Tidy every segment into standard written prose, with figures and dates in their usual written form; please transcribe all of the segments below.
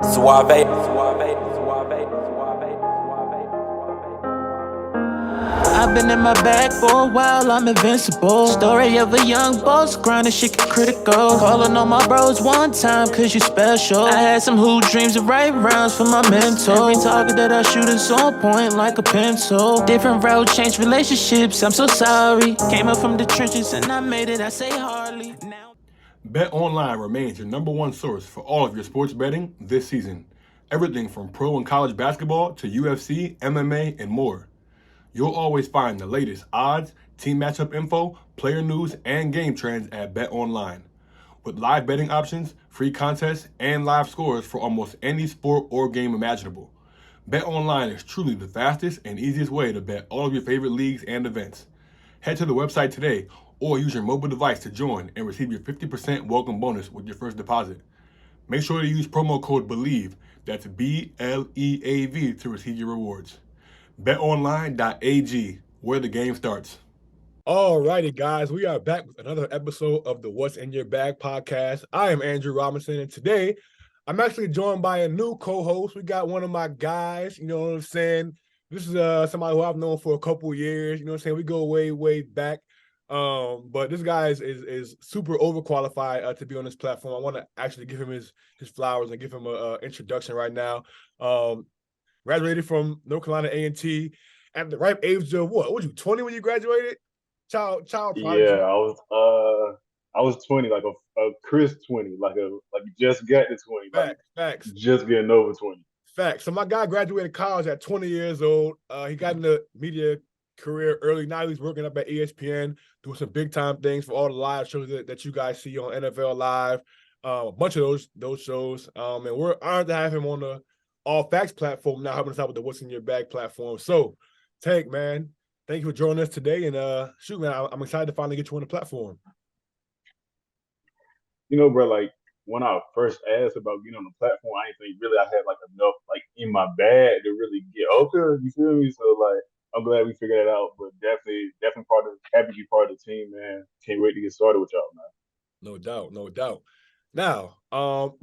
Suave. I've been in my bag for a while, I'm invincible. Story of a young boss, grinding shit get critical. Calling on my bros one time, cause you special. I had some hoop dreams of right rounds for my mentor. Every target that I shoot is on point like a pencil. Different road, changed relationships, I'm so sorry. Came up from the trenches and I made it, I say hardly. Now BetOnline remains your number one source for all of your sports betting this season. Everything from pro and college basketball to UFC, MMA, and more. You'll always find the latest odds, team matchup info, player news, and game trends at BetOnline. With live betting options, free contests, and live scores for almost any sport or game imaginable. BetOnline is truly the fastest and easiest way to bet all of your favorite leagues and events. Head to the website today or use your mobile device to join and receive your 50% welcome bonus with your first deposit. Make sure to use promo code BELIEVE, that's BLEAV, to receive your rewards. BetOnline.ag, where the game starts. Alrighty, guys, we are back with another episode of the What's in Your Bag podcast. I am Andrew Robinson, and today I'm actually joined by a new co-host. We got one of my guys, you know what I'm saying? This is somebody who I've known for a couple of years, you know what I'm saying? We go way, way back. But this guy is super overqualified to be on this platform. I want to actually give him his flowers and give him an introduction right now. Graduated from North Carolina A&T at the ripe age of what? Was you 20 when you graduated? Child prodigy. Yeah, I was 20, like a Chris 20, like you just got to 20, Facts. Just getting over 20. Facts. So my guy graduated college at 20 years old. He got into media career early. Now he's working up at ESPN, doing some big time things for all the live shows that you guys see on NFL Live. A bunch of those shows. And we're honored to have him on the All Facts platform now, helping us out with the What's in Your Bag platform. So, Tank, man, thank you for joining us today. And shoot, man, I'm excited to finally get you on the platform. You know, bro, like when I first asked about getting on the platform, I didn't think really I had like enough like in my bag to really get up there. You feel me? So like I'm glad we figured it out. But definitely happy to be part of the team, man. Can't wait to get started with y'all, man. No doubt. Now,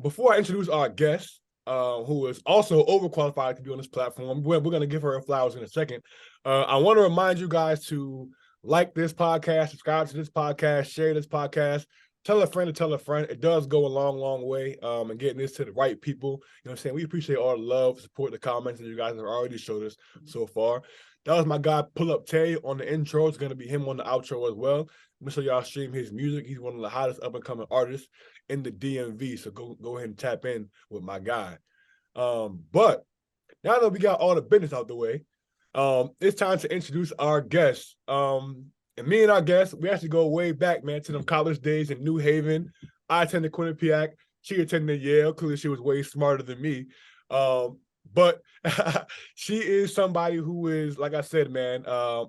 before I introduce our guest, who is also overqualified to be on this platform, we're going to give her her flowers in a second. I want to remind you guys to like this podcast, subscribe to this podcast, share this podcast, tell a friend to tell a friend. It does go a long, long way in getting this to the right people. You know what I'm saying? We appreciate all the love, support, the comments that you guys have already showed us so far. That was my guy, Pull Up Tay, on the intro. It's going to be him on the outro as well. Make sure y'all stream his music. He's one of the hottest up-and-coming artists in the DMV, so go ahead and tap in with my guy. But now that we got all the business out the way, it's time to introduce our guests. And me and our guests, we actually go way back, man, to them college days in New Haven. I attended Quinnipiac. She attended Yale. Clearly, she was way smarter than me. But she is somebody who is, like I said, man,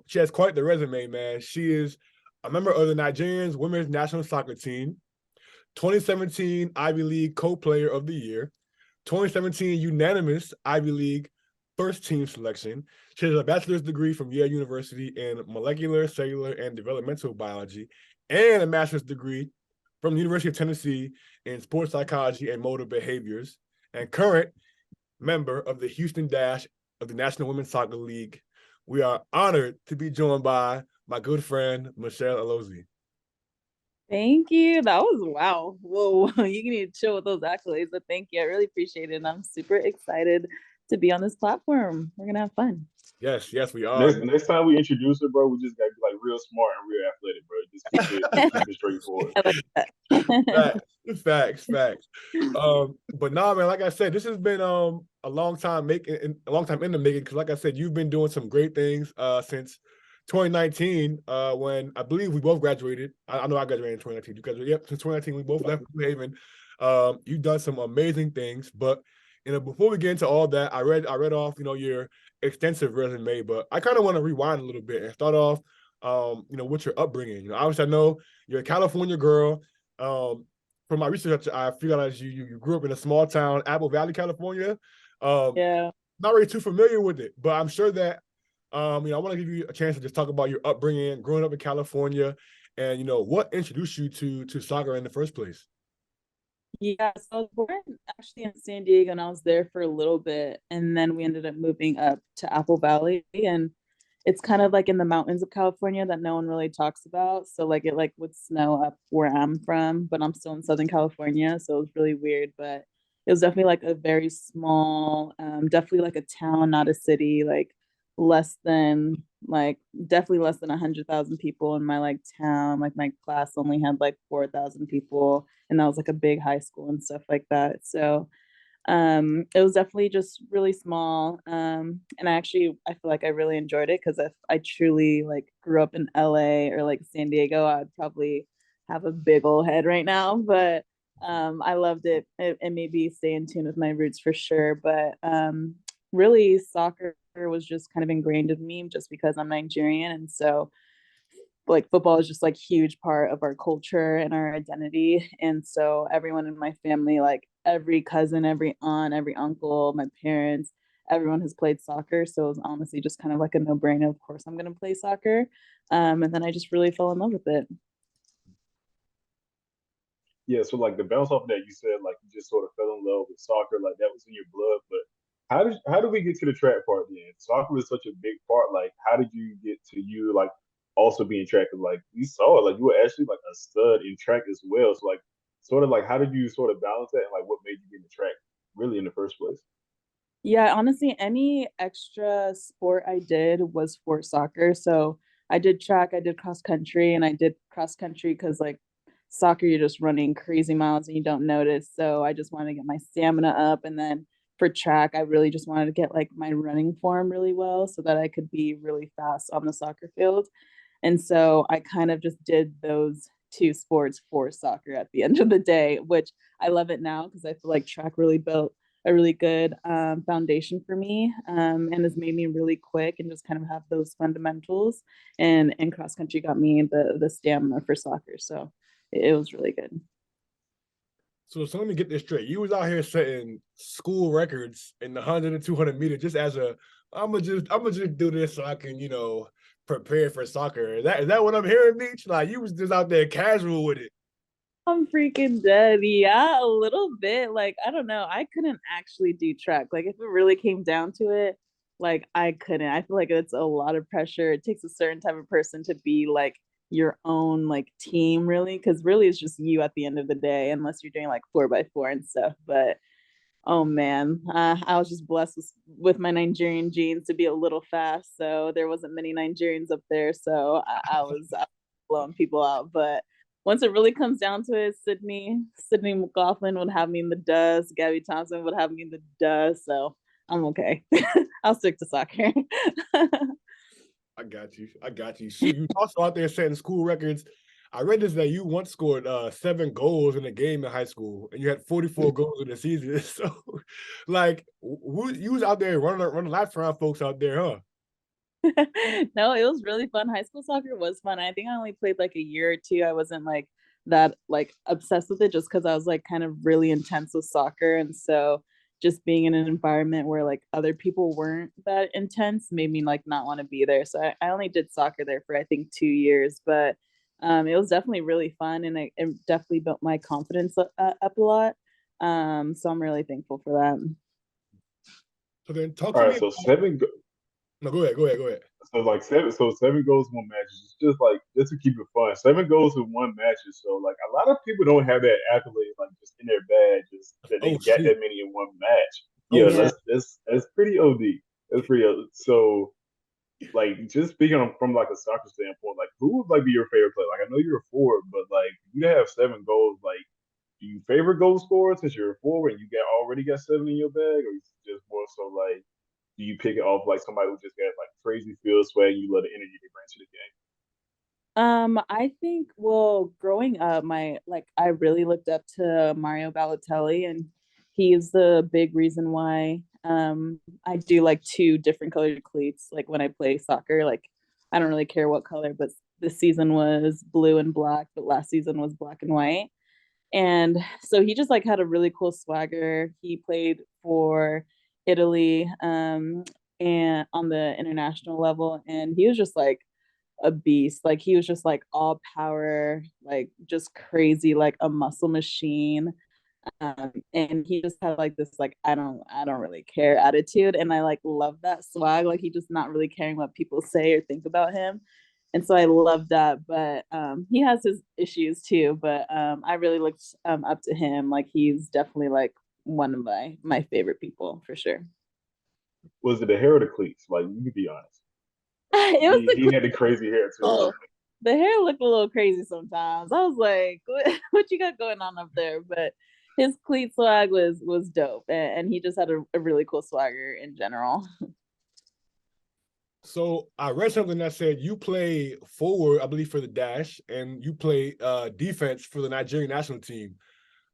she has quite the resume, man. She is a member of the Nigerian women's national soccer team, 2017 Ivy League Co-Player of the Year, 2017 unanimous Ivy League first team selection. She has a bachelor's degree from Yale University in molecular, cellular, and developmental biology, and a master's degree from the University of Tennessee in sports psychology and motor behaviors, and current member of the Houston Dash of the National Women's Soccer League. We are honored to be joined by my good friend, Michelle Alozie. Thank you. That was wow. Whoa, you need to chill with those accolades, but thank you. I really appreciate it. And I'm super excited to be on this platform. We're going to have fun. Yes, we are. Next time we introduce her, bro, we just got to be like real smart and real athletic, bro. Just keep it straightforward. I like that. Facts. But nah, man, like I said, this has been a long time in the making, because like I said, you've been doing some great things since 2019, when I believe we both graduated. I know I graduated in 2019. You graduated, yep, since 2019, we both left New Haven. You've done some amazing things, but before we get into all that, I read off, your extensive resume, but I kind of want to rewind a little bit and start off, with your upbringing. Obviously I know you're a California girl. From my research, I figured out you grew up in a small town, Apple Valley, California. Yeah. Not really too familiar with it, but I'm sure that, I want to give you a chance to just talk about your upbringing, growing up in California, and what introduced you to soccer in the first place. Yeah, so I was born actually in San Diego and I was there for a little bit and then we ended up moving up to Apple Valley and it's kind of like in the mountains of California that no one really talks about. So like it like would snow up where I'm from, but I'm still in Southern California, so it was really weird, but it was definitely like a very small, definitely like a town, not a city, like less than like definitely less than 100,000 people in my like town. Like my class only had like 4,000 people and that was like a big high school and stuff like that. So it was definitely just really small. And I feel like I really enjoyed it because if I truly like grew up in LA or like San Diego, I'd probably have a big old head right now. But I loved it. It made me stay in tune with my roots for sure. But really soccer was just kind of ingrained in me just because I'm Nigerian. And so like football is just like huge part of our culture and our identity. And so everyone in my family, like every cousin, every aunt, every uncle, my parents, everyone has played soccer. So it was honestly just kind of like a no-brainer. Of course I'm gonna play soccer. And then I just really fell in love with it. Yeah, so like the bounce off of that, you said like you just sort of fell in love with soccer, like that was in your blood. But how did we get to the track part then? Soccer was such a big part. Like, how did you get to you like also being track? 'Cause, like we saw it, like you were actually like a stud in track as well. So like, sort of like, how did you sort of balance that, and like what made you get into track really in the first place? Yeah, honestly, any extra sport I did was for soccer. So I did track, I did cross country, and I did cross country because like soccer, you're just running crazy miles and you don't notice. So I just wanted to get my stamina up. And then for track, I really just wanted to get like my running form really well so that I could be really fast on the soccer field. And so I kind of just did those two sports for soccer at the end of the day, which I love it now because I feel like track really built a really good foundation for me and has made me really quick and just kind of have those fundamentals. And cross country got me the stamina for soccer. So it was really good. So let me get this straight. You was out here setting school records in the 100 and 200 meter just as a I'm gonna just do this so I can, prepare for soccer. Is that what I'm hearing, Beach? Like you was just out there casual with it. I'm freaking dead. Yeah, a little bit. Like, I don't know. I couldn't actually do track. Like, if it really came down to it, like, I couldn't. I feel like it's a lot of pressure. It takes a certain type of person to be like your own like team, really, because really it's just you at the end of the day, unless you're doing like 4x4 and stuff. But oh man, I was just blessed with my Nigerian genes to be a little fast. So there wasn't many Nigerians up there. So I was blowing people out. But once it really comes down to it, Sydney McLaughlin would have me in the dust. Gabby Thompson would have me in the dust. So I'm okay. I'll stick to soccer. I got you. I got you. So you also out there setting school records. I read this that you once scored 7 goals in a game in high school, and you had 44 goals in the season. So, like, who you was out there running laps around folks out there, huh? No, it was really fun. High school soccer was fun. I think I only played like a year or two. I wasn't like that like obsessed with it just because I was like kind of really intense with soccer. And so just being in an environment where like other people weren't that intense made me like not want to be there. So I only did soccer there for I think 2 years, but it was definitely really fun and it definitely built my confidence up a lot. So I'm really thankful for that. So then talk All to right, me. so seven. No, go ahead. Go ahead. Go ahead. So like seven goals in one match is just like just to keep it fun. 7 goals in one match is so like a lot of people don't have that accolade like just in their bag, just that they Oh got shoot. that many in one match. Oh Yeah, Yeah. shoot. that's pretty OD. That's pretty OD. So like just speaking from like a soccer standpoint, like who would like be your favorite player? Like I know you're a forward, but like you have 7 goals. Like do you favor goal scorers since you're a forward and you already got 7 in your bag, or is it just more so like do you pick it off like somebody who just got like crazy field swag? You love the energy they bring to the game. I think well, growing up, my like I really looked up to Mario Balotelli and he's the big reason why I do like two different colored cleats like when I play soccer. Like I don't really care what color, but this season was blue and black, but last season was black and white. And so he just like had a really cool swagger. He played for Italy and on the international level and he was just like a beast. Like he was just like all power, like just crazy, like a muscle machine. And he just had like this like I don't really care attitude, and I like love that swag. Like he just not really caring what people say or think about him, and so I love that. But he has his issues too. But I really looked up to him. Like he's definitely like one of my favorite people for sure. Was it the hair or the cleats? Like, you can be honest. It was He had the crazy hair too. the hair looked a little crazy sometimes. I was like, what you got going on up there? But his cleat swag was dope, and he just had a really cool swagger in general. So I read something that said you play forward, I believe, for the Dash, and you play defense for the Nigerian national team.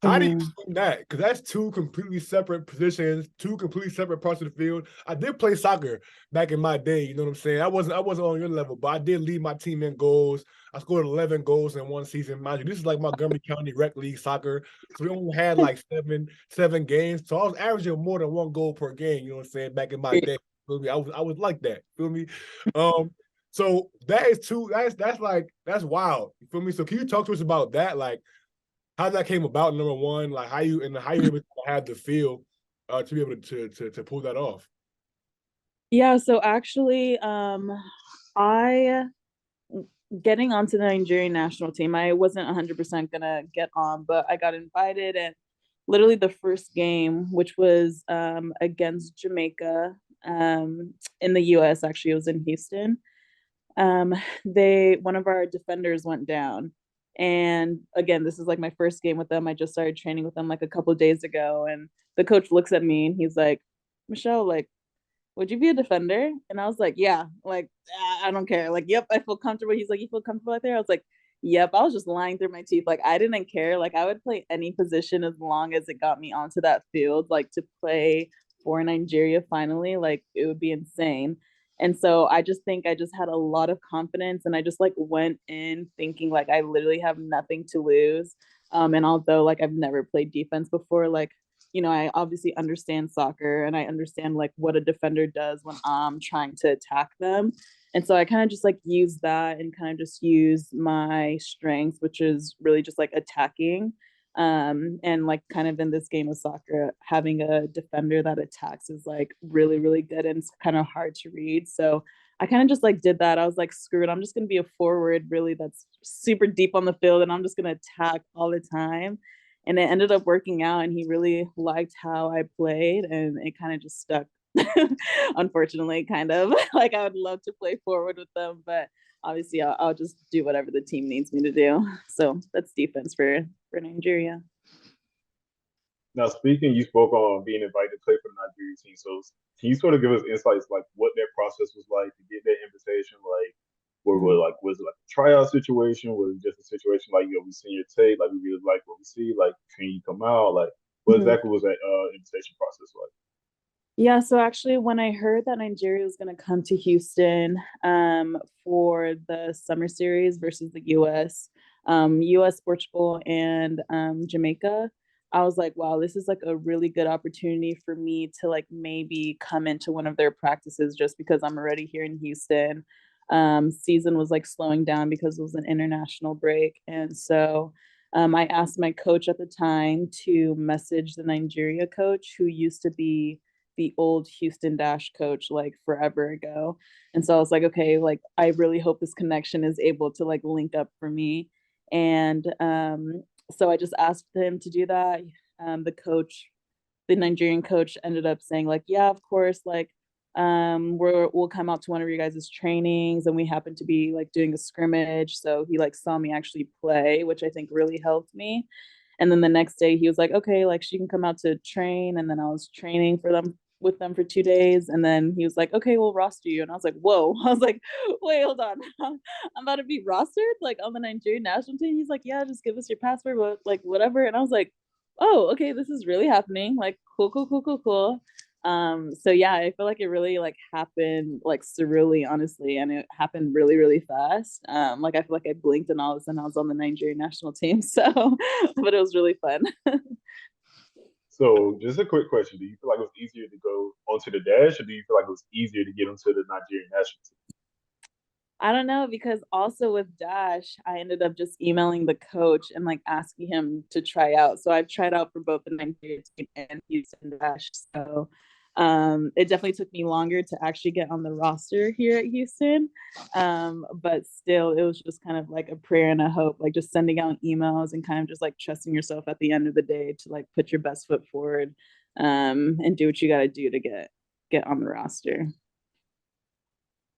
How do you swing that? Because that's two completely separate positions, two completely separate parts of the field. I did play soccer back in my day. You know what I'm saying? I wasn't on your level, but I did lead my team in goals. I scored 11 goals in one season. Mind you, this is like Montgomery County Rec League soccer. So we only had like seven games. So I was averaging more than one goal per game. You know what I'm saying? Back in my day. Feel me? I was like that. Feel me? So that is two. That's wild. You feel me? So can you talk to us about that? Like how that came about, number one, like how you able to have the feel to be able to pull that off. Yeah, so actually, I getting onto the Nigerian national team, I wasn't 100% gonna get on, but I got invited, and literally the first game, which was against Jamaica, in the US, actually, it was in Houston. They one of our defenders went down. And again, this is like my first game with them. I just started training with them like a couple of days ago. And the coach looks at me and he's like, Michelle, like, would you be a defender? And I was like, yeah, like, I don't care. Like, yep, I feel comfortable. He's like, you feel comfortable out there? I was like, yep. I was just lying through my teeth. Like, I didn't care. Like, I would play any position as long as it got me onto that field. Like, to play for Nigeria finally, like, it would be insane. And so I just think I just had a lot of confidence, and I just like went in thinking like I literally have nothing to lose. And although like I've never played defense before, like I obviously understand soccer, and I understand like what a defender does when I'm trying to attack them. And so I kind of just like use that and kind of just use my strengths, which is really just like attacking. And like kind of in this game of soccer, having a defender that attacks is like really, really good, and it's kind of hard to read. So I kind of just like did that. I was like, screw it, I'm just gonna be a forward really that's super deep on the field, and I'm just gonna attack all the time. And it ended up working out, and he really liked how I played, and it kind of just stuck. Unfortunately, kind of like I would love to play forward with them, but obviously I'll just do whatever the team needs me to do. So that's defense for Nigeria. Now, speaking, you spoke on being invited to play for the Nigerian team. So, can you sort of give us insights like what that process was like to get that invitation? Like, was it like a tryout situation? Was it just a situation like, we seen your tape, like we really like what we see, like can you come out? Like, what exactly was that invitation process like? Yeah, so actually, when I heard that Nigeria was going to come to Houston for the summer series versus the US, Portugal, and Jamaica, I was like, wow, this is like a really good opportunity for me to like maybe come into one of their practices just because I'm already here in Houston. Season was like slowing down because it was an international break. And so I asked my coach at the time to message the Nigeria coach who used to be the old Houston Dash coach like forever ago. And so I was like, okay, like I really hope this connection is able to like link up for me. And so I just asked him to do that. The coach, the Nigerian coach, ended up saying like, yeah, of course, like we'll come out to one of your guys' trainings, and we happened to be like doing a scrimmage. So he like saw me actually play, which I think really helped me. And then the next day he was like, okay, like she can come out to train. And then I was training for them with them for 2 days. And then he was like, okay, we'll roster you. And I was like, whoa. I was like, wait, hold on. I'm about to be rostered like on the Nigerian national team. He's like, yeah, just give us your password, like whatever. And I was like, oh, okay, this is really happening. Like, cool, cool, cool, cool, cool. So yeah, I feel like it really like happened like surreally, honestly, and it happened really, really fast. Like I feel like I blinked and all of a sudden I was on the Nigerian national team. So, but it was really fun. So, just a quick question: do you feel like it was easier to go onto the Dash, or do you feel like it was easier to get onto the Nigerian national team? I don't know, because also with Dash, I ended up just emailing the coach and like asking him to try out. So I've tried out for both the Nigeria team and Houston Dash. So it definitely took me longer to actually get on the roster here at Houston. But still, it was just kind of like a prayer and a hope, like just sending out emails and kind of just like trusting yourself at the end of the day to like put your best foot forward and do what you got to do to get on the roster.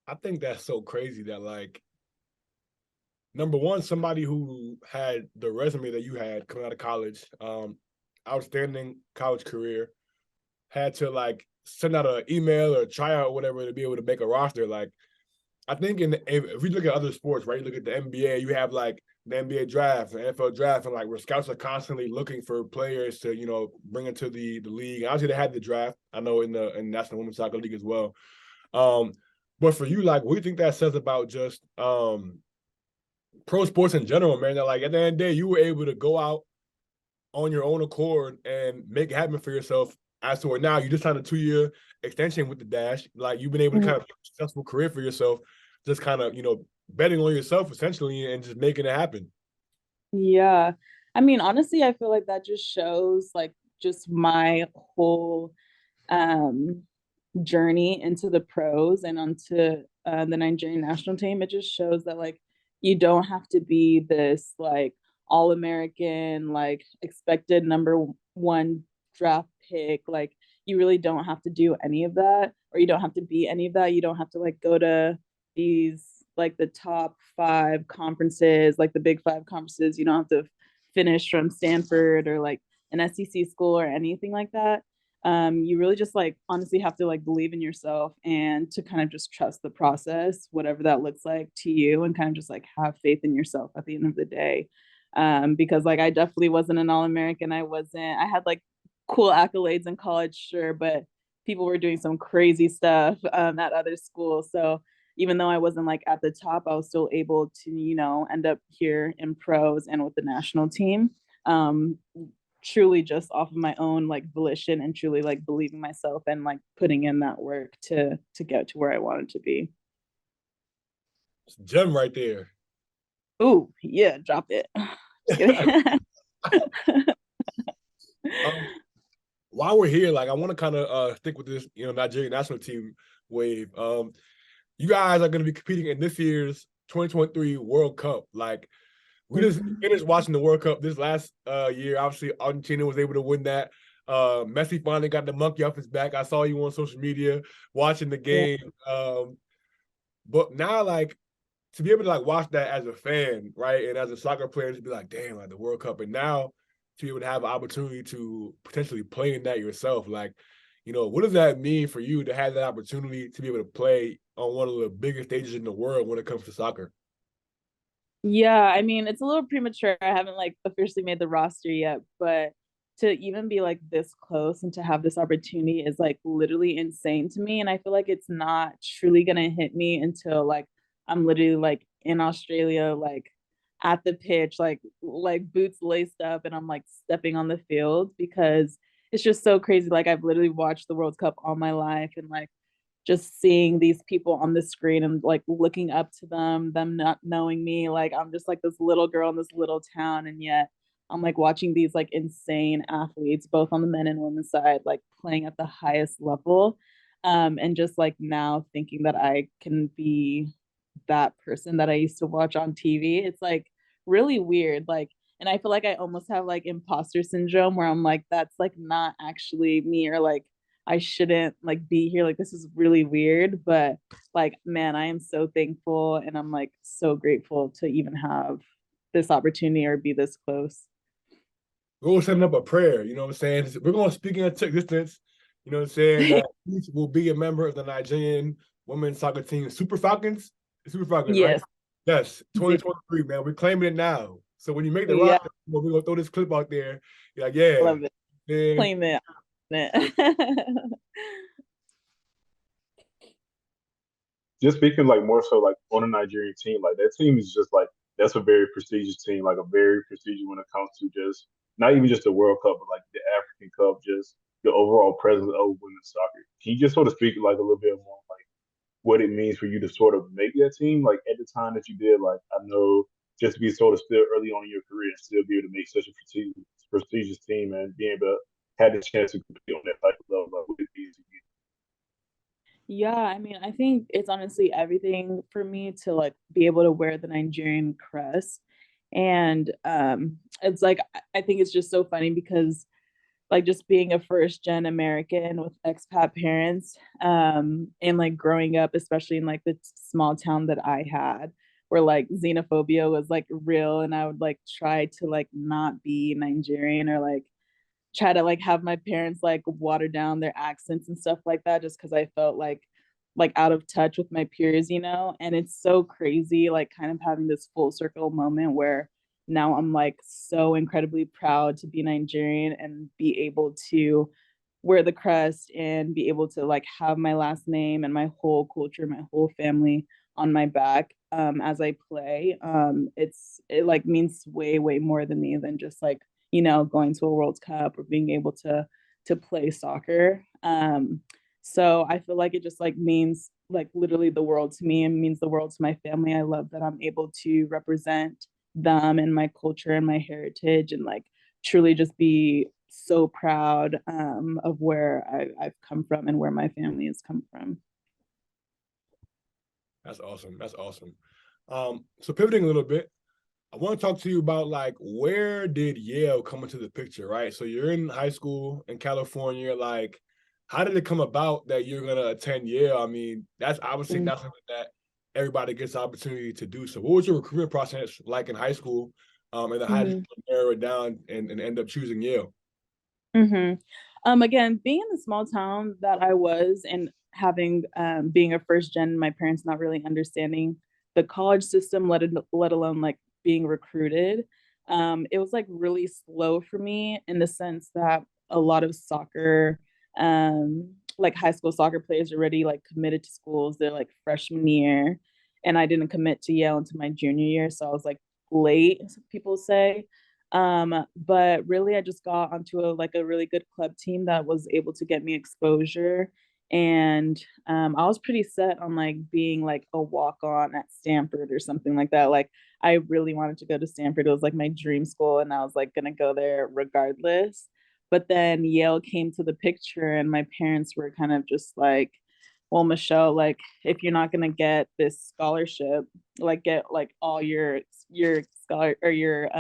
I think that's so crazy that like number one, somebody who had the resume that you had coming out of college, outstanding college career, had to like send out an email or try out or whatever to be able to make a roster. Like I think if we look at other sports, right? You look at the NBA, you have like the NBA draft, the NFL draft, and like where scouts are constantly looking for players to, bring into the league. Obviously, they had the draft. I know in the National Women's Soccer League as well. But for you, like, what do you think that says about just pro sports in general, man? That like at the end of the day, you were able to go out on your own accord and make it happen for yourself. As to where now you just signed a 2-year extension with the Dash. Like you've been able to kind of make a successful career for yourself, just kind of, betting on yourself essentially and just making it happen. Yeah. I mean, honestly, I feel like that just shows like just my whole um journey into the pros and onto the Nigerian national team. It just shows that like you don't have to be this like all American, like expected number 1 draft pick. Like you really don't have to do any of that, or you don't have to be any of that. You don't have to like go to these like the top 5 conferences, like the big 5 conferences. You don't have to finish from Stanford or like an SEC school or anything like that. You really just like honestly have to like believe in yourself and to kind of just trust the process, whatever that looks like to you, and kind of just like have faith in yourself at the end of the day. Because like I definitely wasn't an All-American. I had like cool accolades in college, sure, but people were doing some crazy stuff at other schools. So even though I wasn't like at the top, I was still able to, end up here in pros and with the national team. Um, Truly just off of my own like volition and truly like believing myself and like putting in that work to get to where I wanted to be. It's a gem right there. Oh yeah, drop it. While we're here, like I want to kind of stick with this, Nigerian national team wave. You guys are going to be competing in this year's 2023 World Cup. Like we just finished watching the World Cup this last year. Obviously, Argentina was able to win that. Messi finally got the monkey off his back. I saw you on social media watching the game. But now, like, to be able to like watch that as a fan, right, and as a soccer player, to be like, damn, like the World Cup, and now to be able to have an opportunity to potentially play in that yourself, like, what does that mean for you to have that opportunity to be able to play on one of the biggest stages in the world when it comes to soccer? Yeah, I mean, it's a little premature. I haven't like officially made the roster yet, but to even be like this close and to have this opportunity is like literally insane to me. And I feel like it's not truly gonna hit me until like I'm literally like in Australia, like at the pitch, like boots laced up, and I'm like stepping on the field because it's just so crazy. Like I've literally watched the World Cup all my life, and like just seeing these people on the screen and like looking up to them not knowing me. Like I'm just like this little girl in this little town, and yet I'm like watching these like insane athletes, both on the men and women's side, like playing at the highest level. And just like now thinking that I can be that person that I used to watch on TV. It's like really weird. Like, and I feel like I almost have like imposter syndrome where I'm like, that's like not actually me, or like I shouldn't like be here. Like this is really weird, but like man, I am so thankful and I'm like so grateful to even have this opportunity or be this close. We're setting up a prayer, you know what I'm saying? We're going to speak in existence, you know what I'm saying? That each will be a member of the Nigerian women's soccer team, Super Falcons. Super Falcons, right? Yes. Yes, 2023, man. We're claiming it now. So when you make the Yeah, roster, we're going to throw this clip out there. You're like, yeah. love it. Man. Claim it. Just speaking like more so like on a Nigerian team, like that team is just like that's a very prestigious team, like a very prestigious when it comes to just not even just the World Cup, but like the African Cup, just the overall presence of women's soccer. Can you just sort of speak like a little bit more like what it means for you to sort of make that team? Like at the time that you did, like I know just to be sort of still early on in your career and still be able to make such a prestigious team and being able to have the chance to compete on that type of level, like what it means to you. Yeah, I mean, I think it's honestly everything for me to like be able to wear the Nigerian crest. And it's like I think it's just so funny because like just being a first gen American with expat parents, and like growing up, especially in like the small town that I had, where like xenophobia was like real, and I would like try to like not be Nigerian or like try to like have my parents like water down their accents and stuff like that just because I felt like out of touch with my peers, you know? And it's so crazy, like kind of having this full circle moment where now I'm like so incredibly proud to be Nigerian and be able to wear the crest and be able to like have my last name and my whole culture, my whole family on my back as I play. It like means way, way more than me than just like, you know, going to a World Cup or being able to play soccer. So I feel like it just like means like literally the world to me and means the world to my family. I love that I'm able to represent them and my culture and my heritage and like truly just be so proud of where I've come from and where my family has come from. That's awesome. That's awesome. So pivoting a little bit, I want to talk to you about like where did Yale come into the picture, right? So you're in high school in California, like how did it come about that you're gonna attend Yale? I mean, that's obviously not something that everybody gets the opportunity to do. So what was your recruitment process like in high school? And then how did you narrow it down and end up choosing Yale? Mm-hmm. Again, being in the small town that I was and having being a first gen, my parents not really understanding the college system, let alone like being recruited. It was like really slow for me in the sense that a lot of soccer, like high school soccer players already like committed to schools. They're like freshman year, and I didn't commit to Yale until my junior year, so I was like late, people say. But really I just got onto a really good club team that was able to get me exposure. And I was pretty set on like being like a walk-on at Stanford or something like that. Like I really wanted to go to Stanford. It was like my dream school and I was like gonna go there regardless. But then Yale came to the picture and my parents were kind of just like, well, Michelle, like if you're not gonna get this scholarship, like get like all your scholar or your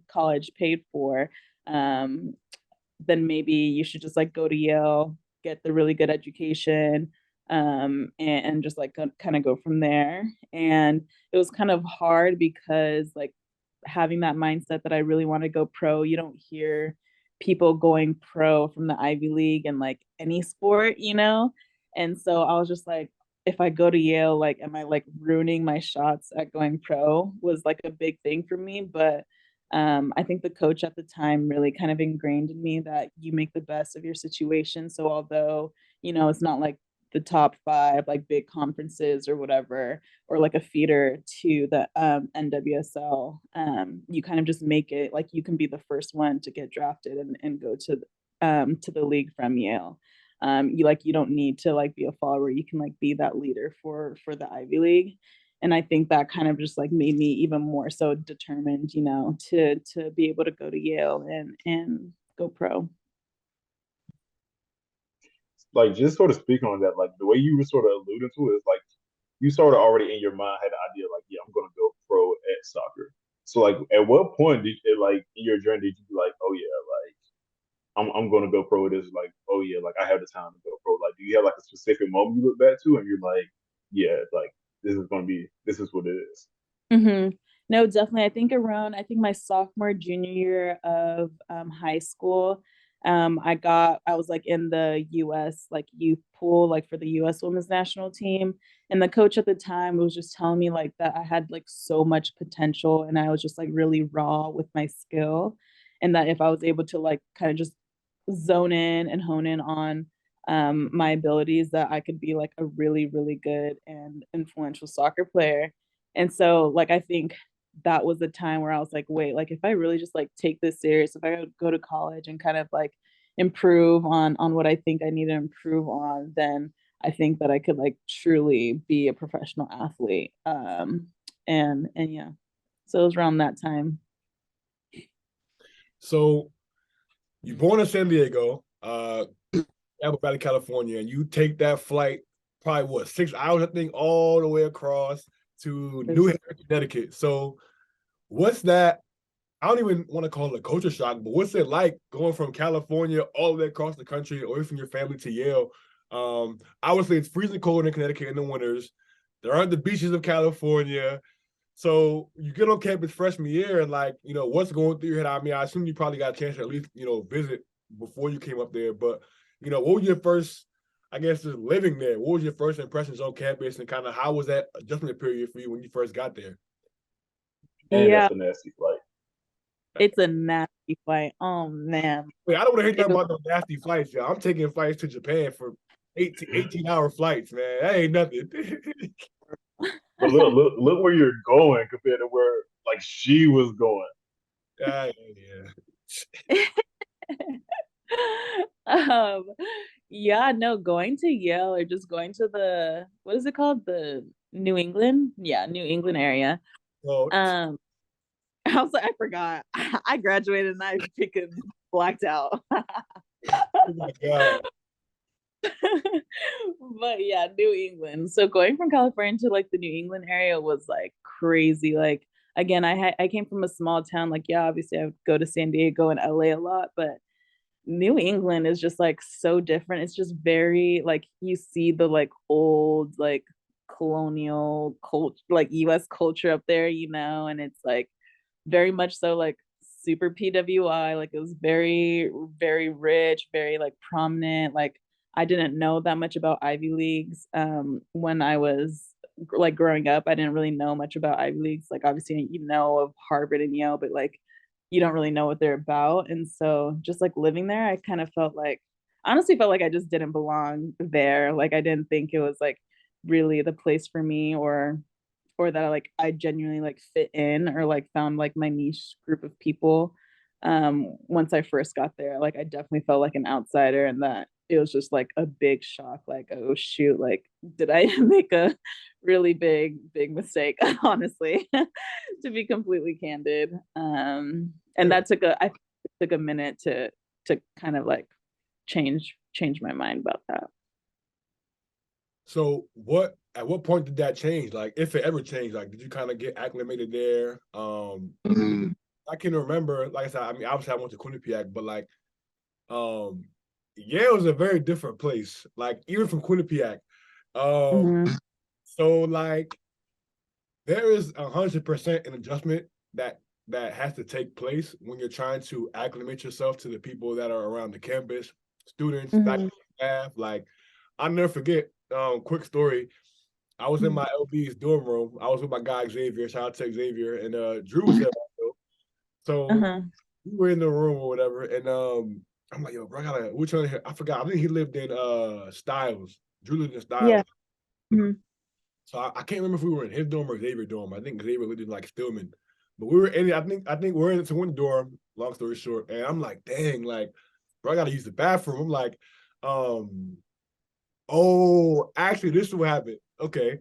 college paid for, um, then maybe you should just like go to Yale, get the really good education, and just like kind of go from there. And it was kind of hard because like having that mindset that I really want to go pro, you don't hear people going pro from the Ivy League and like any sport, you know? And so I was just like, if I go to Yale, like, am I like ruining my shots at going pro was like a big thing for me. But I think the coach at the time really kind of ingrained in me that you make the best of your situation. So although, you know, it's not like the top five, like big conferences or whatever, or like a feeder to the NWSL, you kind of just make it like you can be the first one to get drafted and go to the league from Yale. You don't need to like be a follower. You can like be that leader for the Ivy League. And I think that kind of just like made me even more so determined, you know, to be able to go to Yale and go pro. Like just sort of speaking on that, like the way you were sort of alluding to it is like you sort of already in your mind had an idea like, yeah, I'm gonna go pro at soccer. So like at what point did it like in your journey did you be like, oh yeah, like I'm gonna go pro? It is like, oh yeah, like I have the time to go pro. Like do you have like a specific moment you look back to and you're like, yeah, like this is what it is. Mm-hmm. No, definitely. I think my sophomore, junior year of high school, I was like in the US like youth pool, like for the US women's national team. And the coach at the time was just telling me like that I had like so much potential and I was just like really raw with my skill. And that if I was able to like kind of just zone in and hone in on my abilities, that I could be like a really, really good and influential soccer player. And so like I think that was the time where I was like, wait, like if I really just like take this serious, if I go to college and kind of like improve on what I think I need to improve on, then I think that I could like truly be a professional athlete. And yeah, so it was around that time. So you're born in San Diego, Apple Valley, California, and you take that flight probably what 6 hours, I think, all the way across to New Haven, Connecticut. So what's that? I don't even want to call it a culture shock, but what's it like going from California all the way across the country, away from your family to Yale? Obviously, it's freezing cold in Connecticut in the winters. There aren't the beaches of California. So you get on campus freshman year, and like, what's going through your head? I mean, I assume you probably got a chance to at least, visit before you came up there. But, what was your first, I guess, just living there? What was your first impressions on campus, and kind of how was that adjustment period for you when you first got there? And Yeah, that's a nasty flight. it's a nasty flight. Oh man. Wait, I don't want to hear It nothing was- about no nasty flights, y'all. I'm taking flights to Japan for 18-hour flights, man. That ain't nothing. But look where you're going compared to where like she was going. Yeah. um yeah, no, going to Yale or just going to the, what is it called, the New England, New England area. Well, I was like, I forgot. I graduated and I freaking blacked out. oh my God. But yeah, New England. So going from California to like the New England area was like crazy. Like again, I came from a small town. Like yeah, obviously I would go to San Diego and LA a lot, but New England is just like so different. It's just very like you see the like old like colonial culture, like US culture up there, and it's like very much so like super PWI. Like it was very, very rich, very like prominent. Like I didn't know that much about Ivy Leagues when I was like growing up. I didn't really know much about Ivy Leagues. Like obviously you know of Harvard and Yale, but like you don't really know what they're about. And so just like living there, I kind of felt like, honestly felt like I just didn't belong there. Like I didn't think it was like really the place for me, or that I genuinely like fit in or like found like my niche group of people. Once I first got there, like I definitely felt like an outsider, and that it was just like a big shock. Like, oh shoot, like did I make a really big mistake? Honestly, to be completely candid. And that took a minute to kind of like change my mind about that. So at what point did that change? Like if it ever changed, like did you kind of get acclimated there? I can remember, like I said, I mean, obviously I went to Quinnipiac, but like Yale is a very different place. Like even from Quinnipiac. Mhm. So like there is 100% an adjustment that has to take place when you're trying to acclimate yourself to the people that are around the campus, students, faculty, staff. Like I'll never forget. Quick story. I was in my LB's dorm room. I was with my guy Xavier. Shout out to Xavier, and Drew was there also. So we were in the room or whatever, and I'm like, yo, bro, which one here? I forgot. I think he lived in Styles. Drew lived in Styles. Yeah. Mhm. So I can't remember if we were in his dorm or Xavier's dorm. I think Xavier lived in like Stillman. But we were in I think we're in the one dorm, long story short. And I'm like, dang, like, bro, I gotta use the bathroom. I'm like, oh, actually, this is what happened. Okay.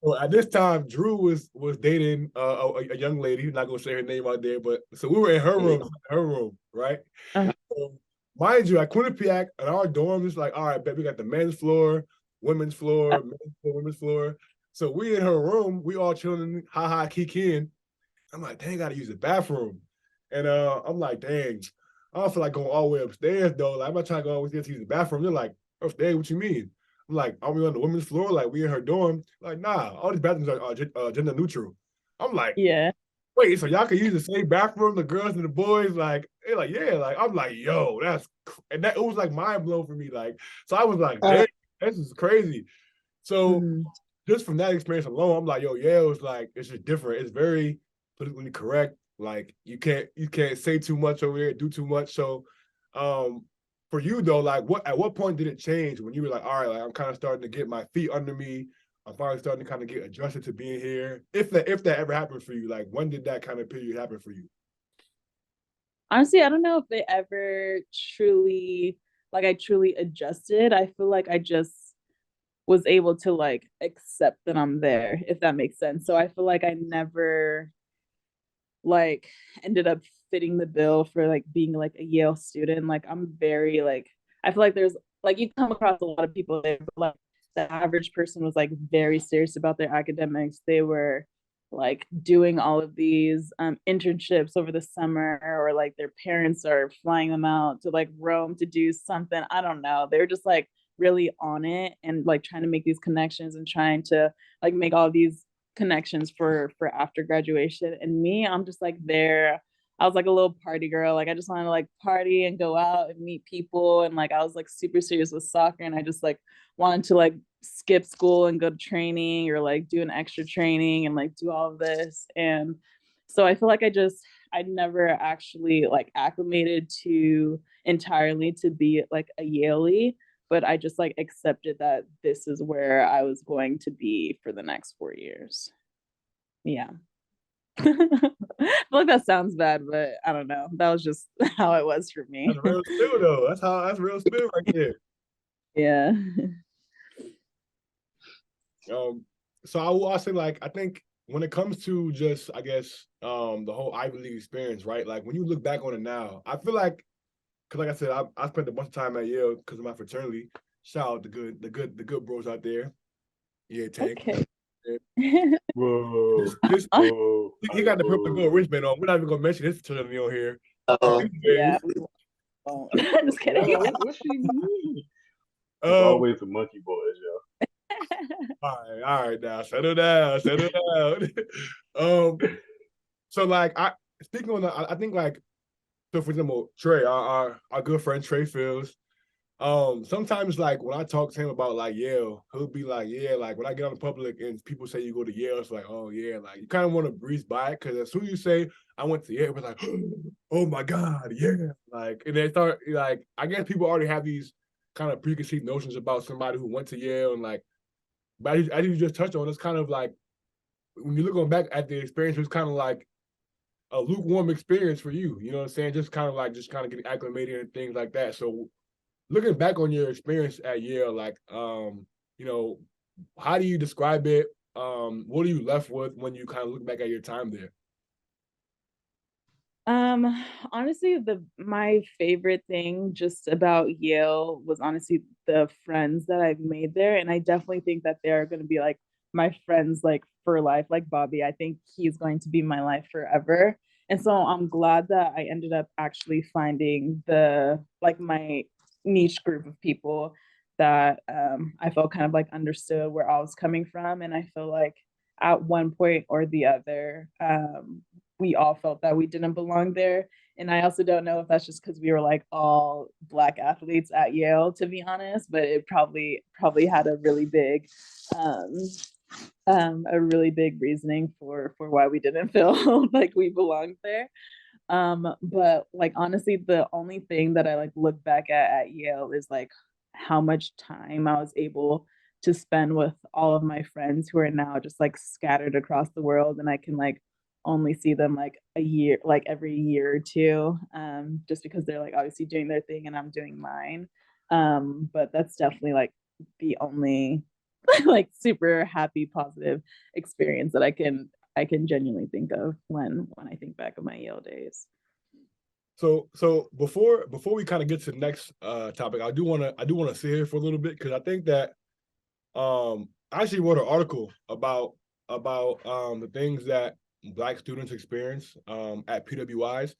Well, at this time, Drew was dating a young lady. Not gonna say her name out there, but so we were in her room, right? So, mind you, at Quinnipiac, at our dorm, it's like, all right, bet we got the men's floor, women's floor, women's floor. So we in her room, we all chilling, kikiing. I'm like, dang, gotta use the bathroom. And I'm like, dang, I don't feel like going all the way upstairs though. Like, I'm not trying to go upstairs to use the bathroom. They're like, upstairs, what you mean? I'm like, are we on the women's floor? Like, we in her dorm? Like, nah, all these bathrooms are gender neutral. I'm like, Yeah. wait, so y'all can use the same bathroom, the girls and the boys? Like, they're like, yeah. Like, I'm like, yo, and that it was like mind blown for me. Like, so I was like, dang, this is crazy. So just from that experience alone, I'm like, yo, yeah, it was like, it's just different. It's very politically correct. Like, you can't say too much over there, do too much. So, for you though, like, at what point did it change when you were like, all right, like I'm kind of starting to get my feet under me. I'm finally starting to kind of get adjusted to being here. If that ever happened for you, like when did that kind of period happen for you? Honestly, I don't know if it ever truly, like I truly adjusted. I feel like I just was able to like accept that I'm there, if that makes sense. So I feel like I never like ended up fitting the bill for like being like a Yale student. Like I'm very like I feel like there's like you come across a lot of people there, but like the average person was like very serious about their academics. They were like doing all of these internships over the summer, or like their parents are flying them out to like Rome to do something. I don't know. They're just like really on it and like trying to make these connections and trying to like make all these connections for after graduation. And me, I'm just like there. I was like a little party girl. Like I just wanted to like party and go out and meet people. And like I was like super serious with soccer, and I just like wanted to like skip school and go to training or like do an extra training and like do all of this. And so I feel like I never actually like acclimated to entirely to be like a Yaley, but I just like accepted that this is where I was going to be for the next 4 years. Yeah. I feel like that sounds bad, but I don't know. That was just how it was for me. That's real spill though. That's real spill right there. Yeah. So I'll say like I think when it comes to just I guess the whole Ivy League experience, right? Like when you look back on it now, I feel like because like I said, I spent a bunch of time at Yale because of my fraternity. Shout out the good bros out there. Yeah, Tank. Okay. Whoa. Whoa. He got the purple gold wristband on. We're not even gonna mention his fraternity on here. Yeah. I'm just kidding. What she mean? It's always the monkey boys, yo. All right, now settle down. So like speaking on that, I think like so for example, Trey, our good friend Trey Fields. Sometimes like when I talk to him about like Yale, he'll be like, yeah, like when I get on the public and people say you go to Yale, it's like, oh yeah, like you kind of want to breeze by it because as soon as you say I went to Yale, we're like, oh my God, yeah. Like, and they start like, I guess people already have these kind of preconceived notions about somebody who went to Yale and like, but as you just touched on, it's kind of like when you look back at the experience, it was kind of like a lukewarm experience for you. You know what I'm saying? Just kind of getting acclimated and things like that. So looking back on your experience at Yale, like, you know, how do you describe it? What are you left with when you kind of look back at your time there? Honestly, my favorite thing just about Yale was honestly the friends that I've made there. And I definitely think that they're gonna be like my friends like for life, like Bobby. I think he's going to be my life forever. And so I'm glad that I ended up actually finding the like my niche group of people that I felt kind of like understood where I was coming from. And I feel like at one point or the other, we all felt that we didn't belong there. And I also don't know if that's just because we were like all Black athletes at Yale, to be honest, but it probably had um, a really big reasoning for why we didn't feel like we belonged there. But like honestly, the only thing that I like look back at Yale is like how much time I was able to spend with all of my friends who are now just like scattered across the world, and I can like only see them like a year, like every year or two, just because they're like obviously doing their thing and I'm doing mine. But that's definitely like the only like super happy positive experience that I can genuinely think of when I think back of my Yale days. So before we kind of get to the next topic, I do want to sit here for a little bit because I think that I actually wrote an article about the things that Black students experience at PWIs.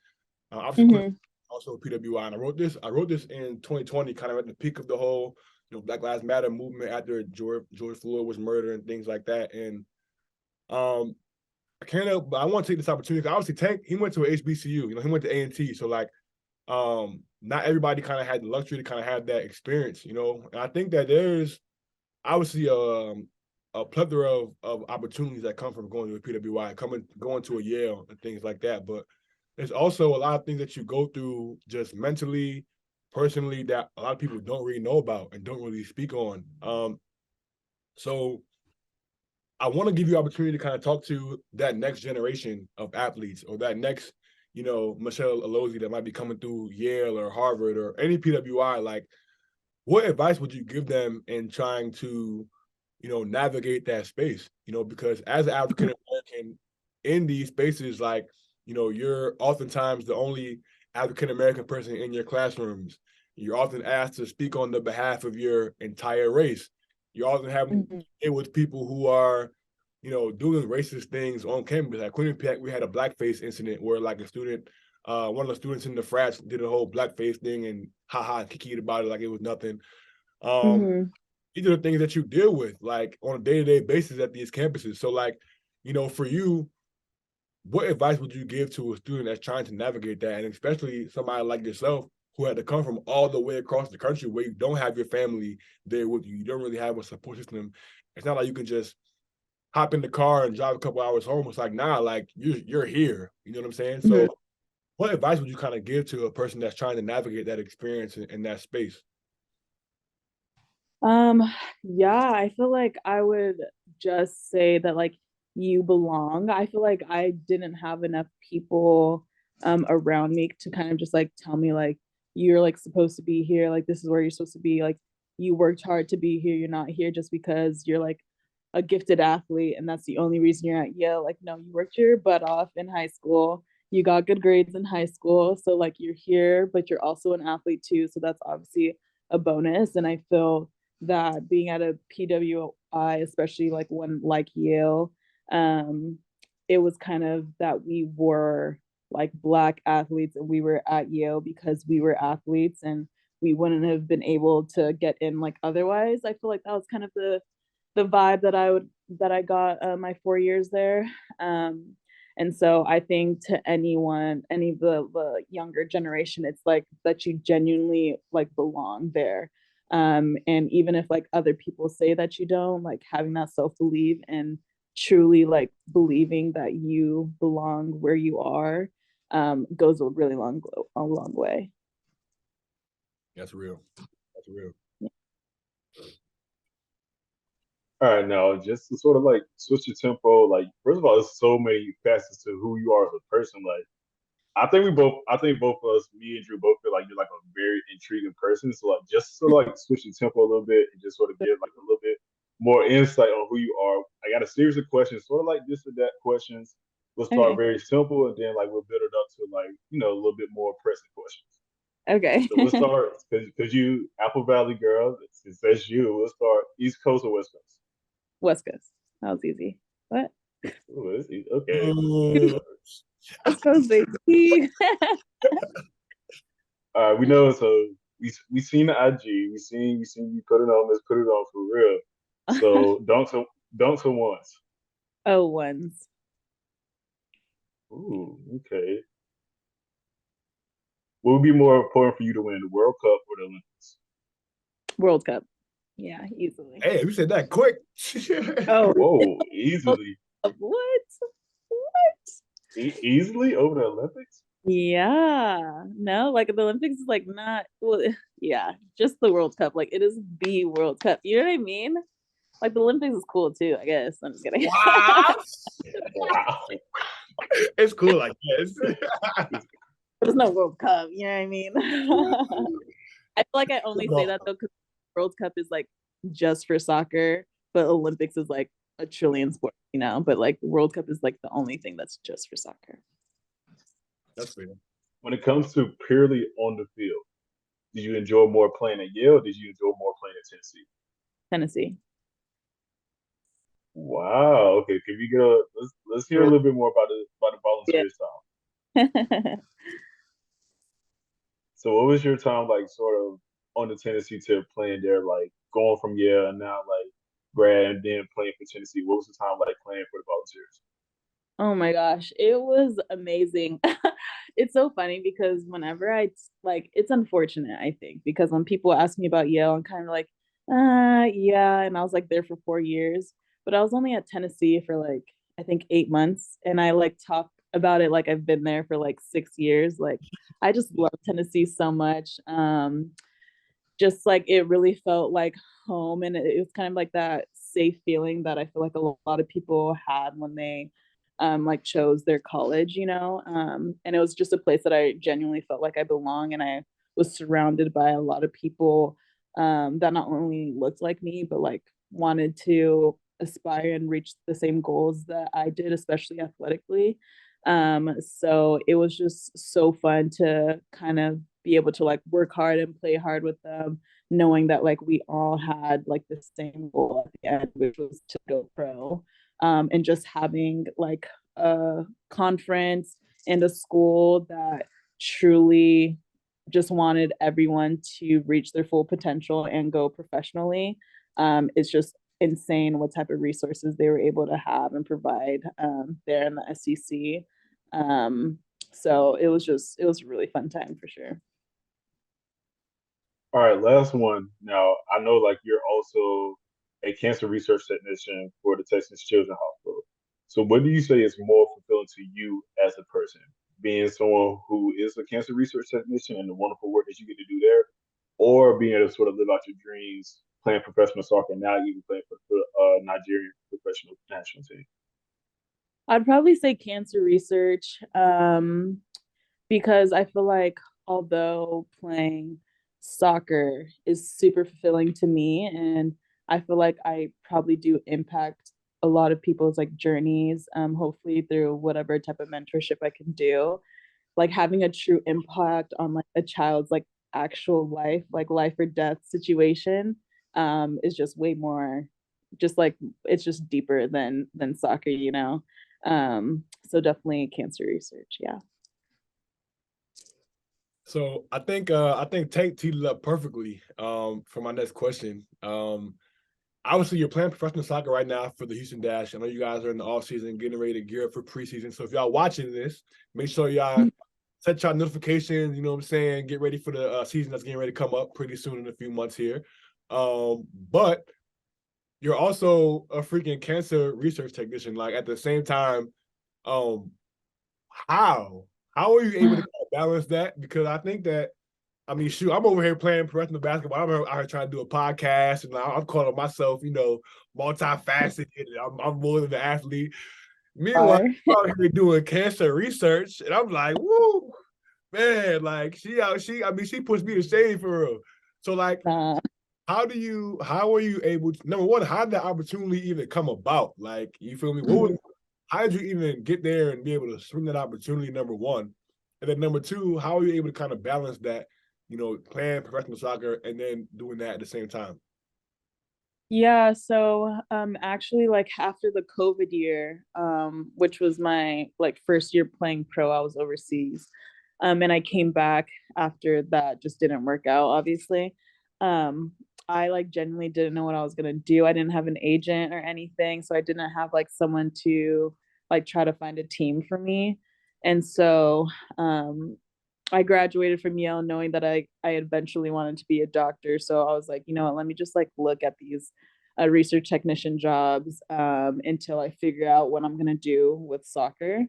Obviously, also PWI, and I wrote this in 2020, kind of at the peak of the whole Black Lives Matter movement after George Floyd was murdered and things like that. And I can't help, but I want to take this opportunity. Obviously, Tank, he went to an HBCU. He went to A&T. So like, not everybody kind of had the luxury to kind of have that experience. And I think that there's obviously a plethora of opportunities that come from going to a PWI, going to a Yale and things like that. But there's also a lot of things that you go through just mentally, personally, that a lot of people don't really know about and don't really speak on. So I want to give you opportunity to kind of talk to that next generation of athletes or that next, Michelle Alozie that might be coming through Yale or Harvard or any PWI. Like, what advice would you give them in trying to, navigate that space? Because as an African American in these spaces, like, you're oftentimes the only African American person in your classrooms. You're often asked to speak on the behalf of your entire race. You're often having to deal with people who are, doing racist things on campus. At Queen Peck, we had a blackface incident where like a student, one of the students in the frats did a whole blackface thing and haha and kikied about it like it was nothing. Mm-hmm. These are the things that you deal with like on a day-to-day basis at these campuses. So like, for you, what advice would you give to a student that's trying to navigate that? And especially somebody like yourself who had to come from all the way across the country where you don't have your family there with you. You don't really have a support system. It's not like you can just hop in the car and drive a couple hours home. It's like, nah, like you're here. You know what I'm saying? Mm-hmm. So what advice would you kind of give to a person that's trying to navigate that experience in that space? Yeah, I feel like I would just say that like you belong. I feel like I didn't have enough people around me to kind of just like tell me like you're like supposed to be here, like this is where you're supposed to be, like you worked hard to be here. You're not here just because you're like a gifted athlete and that's the only reason you're at Yale. Like no, you worked your butt off in high school. You got good grades in high school. So like you're here, but you're also an athlete too. So that's obviously a bonus. And I feel that being at a PWI, especially like one like Yale, it was kind of that we were like Black athletes and we were at Yale because we were athletes and we wouldn't have been able to get in like otherwise. I feel like that was kind of the vibe that I got my 4 years there. And so I think to anyone, any of the younger generation, it's like that you genuinely like belong there. And even if like other people say that you don't, like having that self-belief and truly like believing that you belong where you are goes a really a long way. That's real. That's real. All right, now just to sort of like switch your tempo, like first of all, there's so many facets to who you are as a person. Like I think both of us, me and Drew, both feel like you're like a very intriguing person. So like just sort of like switch the tempo a little bit and just sort of give like a little bit more insight on who you are. I got a series of questions, sort of like this or that questions. We'll start Okay. very simple and then like we'll build it up to like, a little bit more pressing questions. Okay. So we'll start because you Apple Valley girl, it says you. We'll start East Coast or West Coast. West Coast. That was easy. What? Ooh, okay. West Coast, baby. We know. So we seen the IG. We seen you put it on. Let's put it on for real. So dunks or ones. Oh, ones. Ooh, okay. What would be more important for you to win, the World Cup or the Olympics? World Cup. Yeah, easily. Hey, we said that quick. Oh, Whoa, easily. what? What? Easily over the Olympics? Yeah. No, like the Olympics is like not well, yeah, just the World Cup. Like it is the World Cup. You know what I mean? Like the Olympics is cool too, I guess. I'm just kidding. Wow. Wow. It's cool like this. There's no World Cup, you know what I mean? I feel like I only say that though because World Cup is like just for soccer, but Olympics is like a trillion sports, but like World Cup is like the only thing that's just for soccer. That's fair. When it comes to purely on the field, did you enjoy more playing at Yale? Did you enjoy more playing at Tennessee? Tennessee. Wow. Okay. Can we get let's hear a little bit more about the volunteers time. So what was your time like sort of on the Tennessee tip playing there, like going from Yale and now like grad and then playing for Tennessee? What was the time like playing for the volunteers? Oh my gosh, it was amazing. It's so funny because whenever like, it's unfortunate, I think, because when people ask me about Yale, I'm kind of like, yeah. And I was like there for 4 years, but I was only at Tennessee for like, I think 8 months. And I like talk about it like I've been there for like 6 years. Like, I just love Tennessee so much. Just like it really felt like home. And it was kind of like that safe feeling that I feel like a lot of people had when they like chose their college, and it was just a place that I genuinely felt like I belong and I was surrounded by a lot of people that not only looked like me, but like wanted to aspire and reach the same goals that I did, especially athletically. So it was just so fun to kind of be able to like work hard and play hard with them, knowing that like we all had like the same goal at the end, which was to go pro. And just having like a conference and a school that truly just wanted everyone to reach their full potential and go professionally. It's just insane what type of resources they were able to have and provide there in the SEC. So it was a really fun time for sure. All right, last one. Now, I know like you're also a cancer research technician for the Texas Children's Hospital. So what do you say is more fulfilling to you as a person? Being someone who is a cancer research technician and the wonderful work that you get to do there, or being able to sort of live out your dreams playing professional soccer and now even playing for the Nigerian professional national team? I'd probably say cancer research, because I feel like although playing soccer is super fulfilling to me, and I feel like I probably do impact a lot of people's like journeys, hopefully through whatever type of mentorship I can do, like having a true impact on like a child's like actual life, like life or death situation, is just way more, just like it's just deeper than soccer, you know. So definitely cancer research, yeah. So I think Tate teed it up perfectly for my next question. Obviously you're playing professional soccer right now for the Houston Dash. I know you guys are in the off season getting ready to gear up for preseason. So if y'all watching this, make sure y'all set y'all notifications, you know what I'm saying? Get ready for the season that's getting ready to come up pretty soon in a few months here. But you're also a freaking cancer research technician. Like at the same time, um, how? How are you able to balance that? Because I think that, I mean, shoot, I'm over here playing professional basketball. I'm out here trying to do a podcast, and I'm calling myself, you know, multifaceted. I'm more than an athlete. Meanwhile, I'm out here doing cancer research, and I'm like, woo, man, like I mean, she pushed me to shade for real. So like, how are you able to, number one, how did that opportunity even come about? Like, you feel me? How did you even get there and be able to swing that opportunity, number one? And then number two, how are you able to kind of balance that, you know, playing professional soccer and then doing that at the same time? Yeah, so actually like after the COVID year, which was my like first year playing pro, I was overseas. And I came back after that just didn't work out, obviously. I like genuinely didn't know what I was gonna do. I didn't have an agent or anything, so I didn't have like someone to like try to find a team for me. And so I graduated from Yale knowing that I eventually wanted to be a doctor. So I was like, you know what, let me just like look at these research technician jobs until I figure out what I'm gonna do with soccer.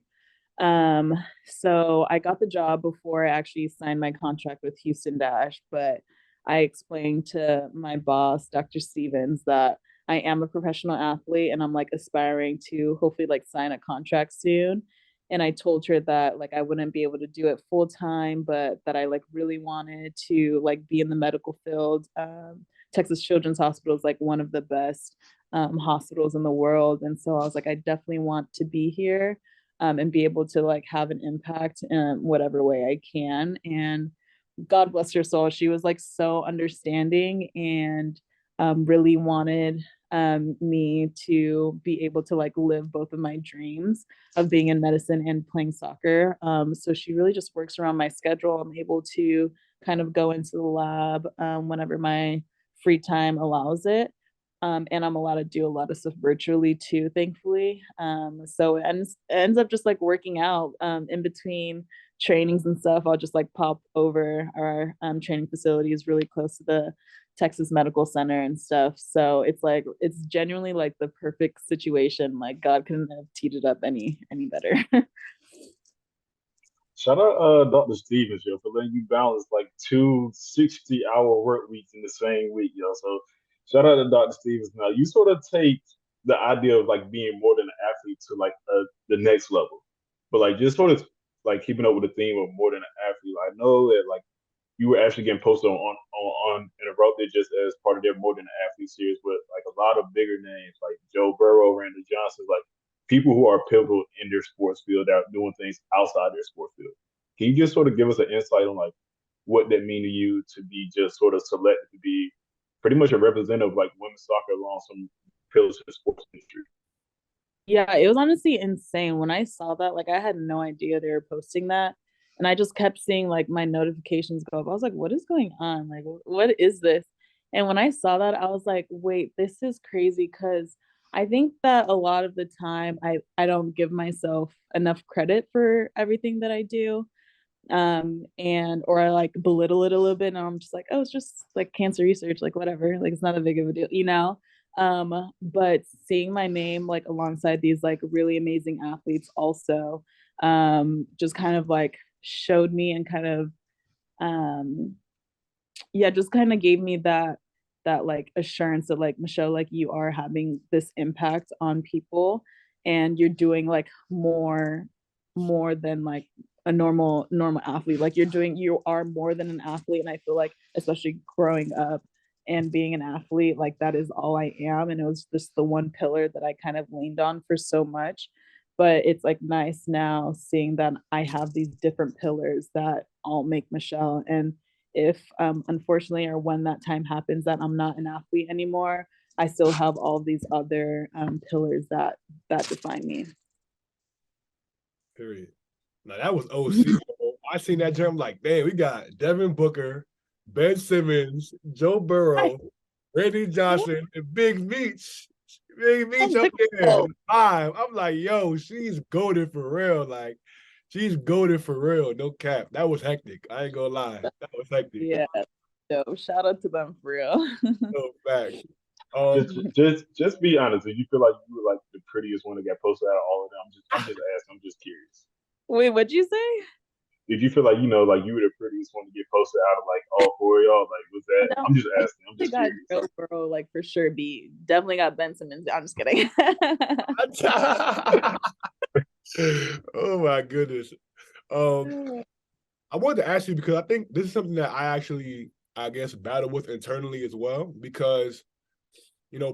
So I got the job before I actually signed my contract with Houston Dash, but I explained to my boss, Dr. Stevens, that I am a professional athlete and I'm like aspiring to hopefully like sign a contract soon. And I told her that like I wouldn't be able to do it full time, but that I like really wanted to like be in the medical field. Texas Children's Hospital is like one of the best hospitals in the world. And so I was like, I definitely want to be here and be able to like have an impact in whatever way I can. And God bless her soul, she was like so understanding and really wanted me to be able to like live both of my dreams of being in medicine and playing soccer. So she really just works around my schedule. I'm able to kind of go into the lab whenever my free time allows it. And I'm allowed to do a lot of stuff virtually too, thankfully. So it ends up just like working out in between trainings and stuff. I'll just like pop over. Our training facility is really close to the Texas Medical Center and stuff. So it's like it's genuinely like the perfect situation. Like God couldn't have teed it up any better. Shout out Dr. Stevens, yo, for letting you balance like two 60-hour work weeks in the same week, yo. So shout out to Dr. Stevens. Now you sort of take the idea of like being more than an athlete to like the next level. But like just sort of like keeping up with the theme of more than an athlete. I know that like you were actually getting posted on Interrupted just as part of their More Than an Athlete series with like a lot of bigger names like Joe Burrow, Randy Johnson, like people who are pivotal in their sports field that are doing things outside their sports field. Can you just sort of give us an insight on like what that mean to you to be just sort of selected to be pretty much a representative of like women's soccer along some pillars of the sports industry? Yeah, it was honestly insane. When I saw that, like I had no idea they were posting that. And I just kept seeing like my notifications go up. I was like, what is going on? Like, what is this? And when I saw that, I was like, wait, this is crazy because I think that a lot of the time I don't give myself enough credit for everything that I do. And or I like belittle it a little bit and I'm just like, oh, it's just like cancer research, like whatever, like it's not a big of a deal, you know. But seeing my name like alongside these like really amazing athletes also just kind of like showed me and kind of um yeah, just kind of gave me that like assurance that like Michelle, like you are having this impact on people and you're doing like more than like a normal athlete. Like you are more than an athlete. And I feel like especially growing up and being an athlete, like that is all I am. And it was just the one pillar that I kind of leaned on for so much. But it's like nice now seeing that I have these different pillars that all make Michelle. And if unfortunately or when that time happens that I'm not an athlete anymore, I still have all these other pillars that define me. Period. Now that was OC. I seen that jump like, man, we got Devin Booker, Ben Simmons, Joe Burrow, Randy Johnson, and Big Meech. Big Meech up there, five. I'm like, yo, she's goaded for real. Like, she's goaded for real. No cap. That was hectic. I ain't gonna lie. That was hectic. Yeah. So shout out to them for real. No fact. Just be honest. If you feel like you were like the prettiest one that got posted out of all of them, I'm just asking. I'm just curious. Wait, what'd you say? Did you feel like like you were the prettiest one to get posted out of like all four of y'all? Like, was that? No, I'm just asking. I'm I just got curious. Joe Burrow like for sure beat. Definitely got Ben Simmons. I'm just kidding. Oh my goodness. I wanted to ask you because I think this is something that I actually, I guess, battle with internally as well. Because,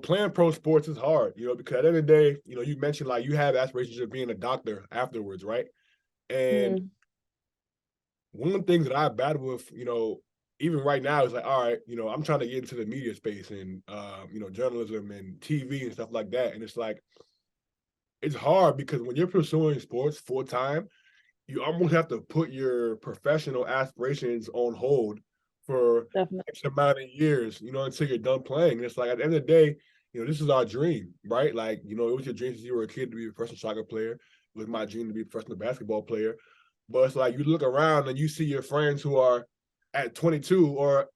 playing pro sports is hard, because at the end of the day, you mentioned like you have aspirations of being a doctor afterwards, right? And one of the things that I battle with, even right now is like, all right, I'm trying to get into the media space and, journalism and TV and stuff like that. And it's like, it's hard because when you're pursuing sports full time, you almost have to put your professional aspirations on hold for Definitely. X amount of years, until you're done playing. And it's like at the end of the day, this is our dream, right? Like, it was your dream since you were a kid to be a professional soccer player. It was my dream to be a professional basketball player. But it's like you look around and you see your friends who are at 22 or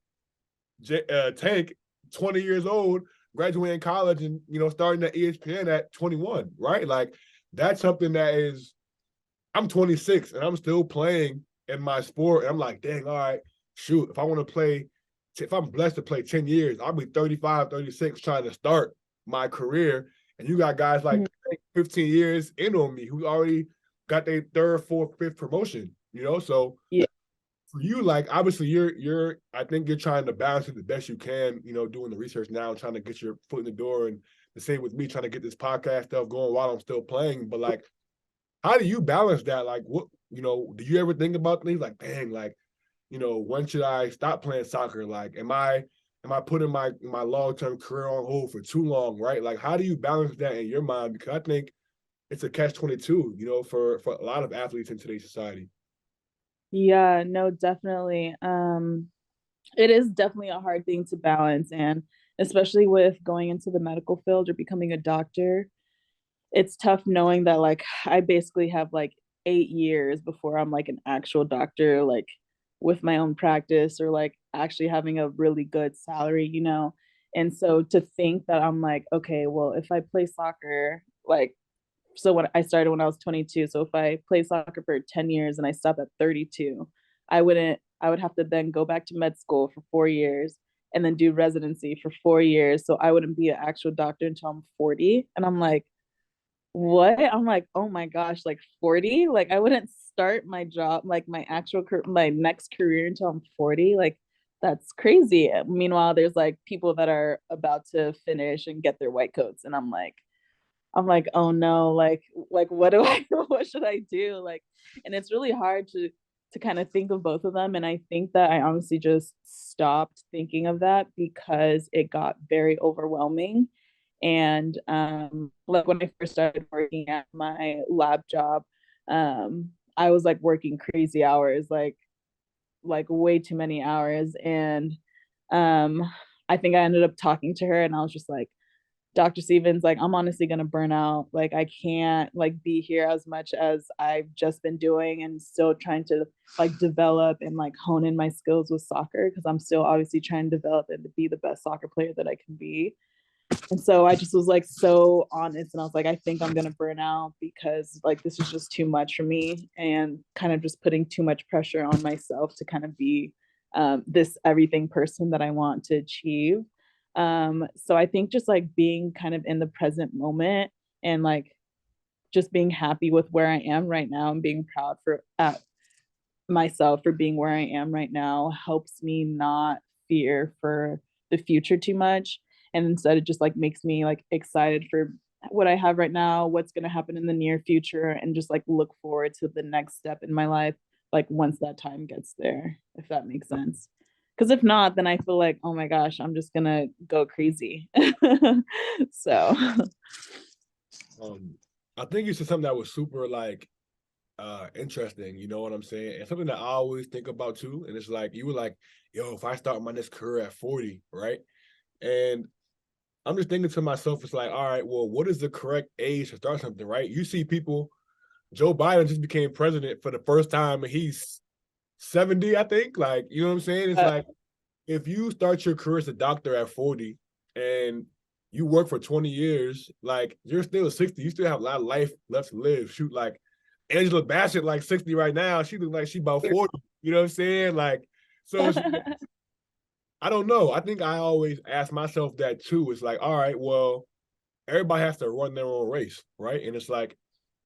Tank, 20 years old, graduating college and, starting at ESPN at 21, right? Like that's something that is, I'm 26 and I'm still playing in my sport. And I'm like, dang, all right, shoot, if I want to play, if I'm blessed to play 10 years, I'll be 35, 36 trying to start my career. And you got guys like 15 years in on me who already got their third, fourth, fifth promotion, So yeah. For you, like obviously you're I think you're trying to balance it the best you can, doing the research now, trying to get your foot in the door. And the same with me, trying to get this podcast stuff going while I'm still playing. But like, how do you balance that? Like, what, do you ever think about things like, dang, like, when should I stop playing soccer? Like, am I putting my long-term career on hold for too long, right? Like, how do you balance that in your mind? Because I think it's a catch-22, for a lot of athletes in today's society. Yeah, no, definitely. It is definitely a hard thing to balance, and especially with going into the medical field or becoming a doctor, it's tough knowing that like I basically have like 8 years before I'm like an actual doctor, like with my own practice or like actually having a really good salary. And so to think that I'm like, okay, well, if I play soccer, like, so when I started when I was 22, so if I play soccer for 10 years and I stop at 32, I would have to then go back to med school for 4 years and then do residency for 4 years. So I wouldn't be an actual doctor until I'm 40. And I'm like, what? I'm like, oh my gosh, like 40? Like I wouldn't start my job, like my my next career until I'm 40. Like that's crazy. Meanwhile, there's like people that are about to finish and get their white coats. And I'm like, oh no, like what do I what should I do? Like, and it's really hard to kind of think of both of them. And I think that I honestly just stopped thinking of that because it got very overwhelming. And like when I first started working at my lab job, I was like working crazy hours, like way too many hours. And um I think I ended up talking to her and I was just like, Dr. Stevens, like I'm honestly gonna burn out. Like I can't like be here as much as I've just been doing and still trying to like develop and like hone in my skills with soccer because I'm still obviously trying to develop and to be the best soccer player that I can be. And so I just was like so honest and I was like, I think I'm gonna burn out because like this is just too much for me and kind of just putting too much pressure on myself to kind of be this everything person that I want to achieve. So I think just like being kind of in the present moment and like just being happy with where I am right now and being proud for myself for being where I am right now helps me not fear for the future too much. And instead, it just like makes me like excited for what I have right now, what's going to happen in the near future, and just like look forward to the next step in my life, like once that time gets there, if that makes sense. Because if not, then I feel like, oh my gosh, I'm just going to go crazy. So, Um, I think you said something that was super like interesting, you know what I'm saying? And something that I always think about too. And it's like you were like, yo, if I start my next career at 40, right? And I'm just thinking to myself, it's like, all right, well, what is the correct age to start something, right? You see people, Joe Biden just became president for the first time and he's 70, I think. Like, you know what I'm saying? It's like if you start your career as a doctor at 40 and you work for 20 years, like you're still 60, you still have a lot of life left to live. Shoot, like Angela Bassett, like 60 right now, she looks like she about 40. You know what I'm saying? Like, so it's, I don't know. I think I always ask myself that too. It's like, all right, well, everybody has to run their own race, right? And it's like,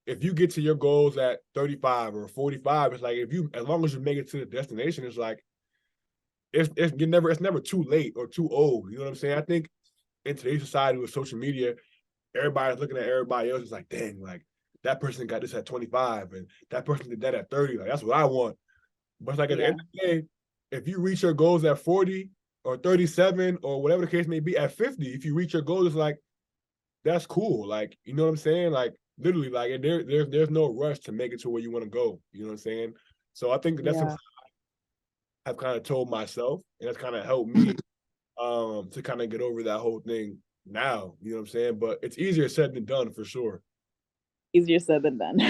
if you get to your goals at 35 or 45, it's like if you, as long as you make it to the destination, it's like it's never too late or too old. You know what I'm saying? I think in today's society with social media, everybody's looking at everybody else. It's like, dang, like that person got this at 25 and that person did that at 30. Like that's what I want. But it's like at the yeah. end of the day, if you reach your goals at 40 or 37 or whatever the case may be at 50, if you reach your goals, it's like that's cool. Like, you know what I'm saying? Like literally, like there's no rush to make it to where you want to go. You know what I'm saying? So I think that's Yeah. something I've kind of told myself, and that's kind of helped me to kind of get over that whole thing now. You know what I'm saying? But it's easier said than done for sure. Easier said than done.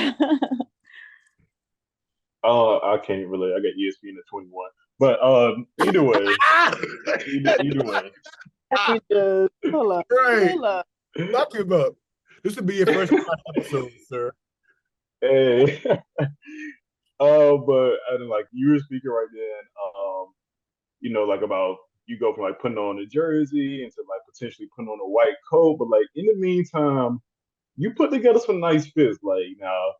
I can't relate. I got ESPN at 21. But either way, either way. Hold up. Right. Hold up. Talking about this would be your first episode, sir. Hey. But I like you were speaking right then, like about you go from like putting on a jersey into like potentially putting on a white coat, but like in the meantime, you put together some nice fits. Like now,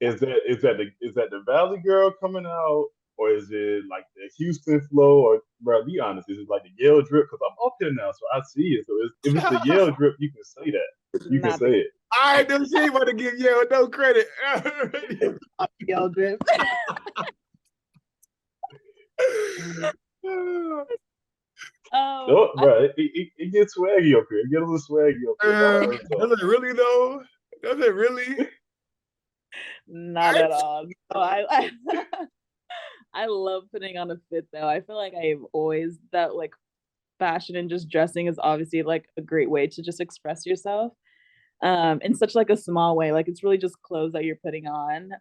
is that the Valley Girl coming out, or is it like the Houston flow, or bro, be honest, is it like the Yale drip? Because I'm up here now, so I see it. So if it's the Yale drip, you can say that. You can Not say it. I ain't never seen about to give Yale no credit. y'all drip. No, bro, it gets swaggy up here. It gets a little swaggy up here. Does it really though? Does it really? Not at all. No, I love putting on a fit though. I feel like I've always that like fashion and just dressing is obviously like a great way to just express yourself. In such like a small way. Like it's really just clothes that you're putting on.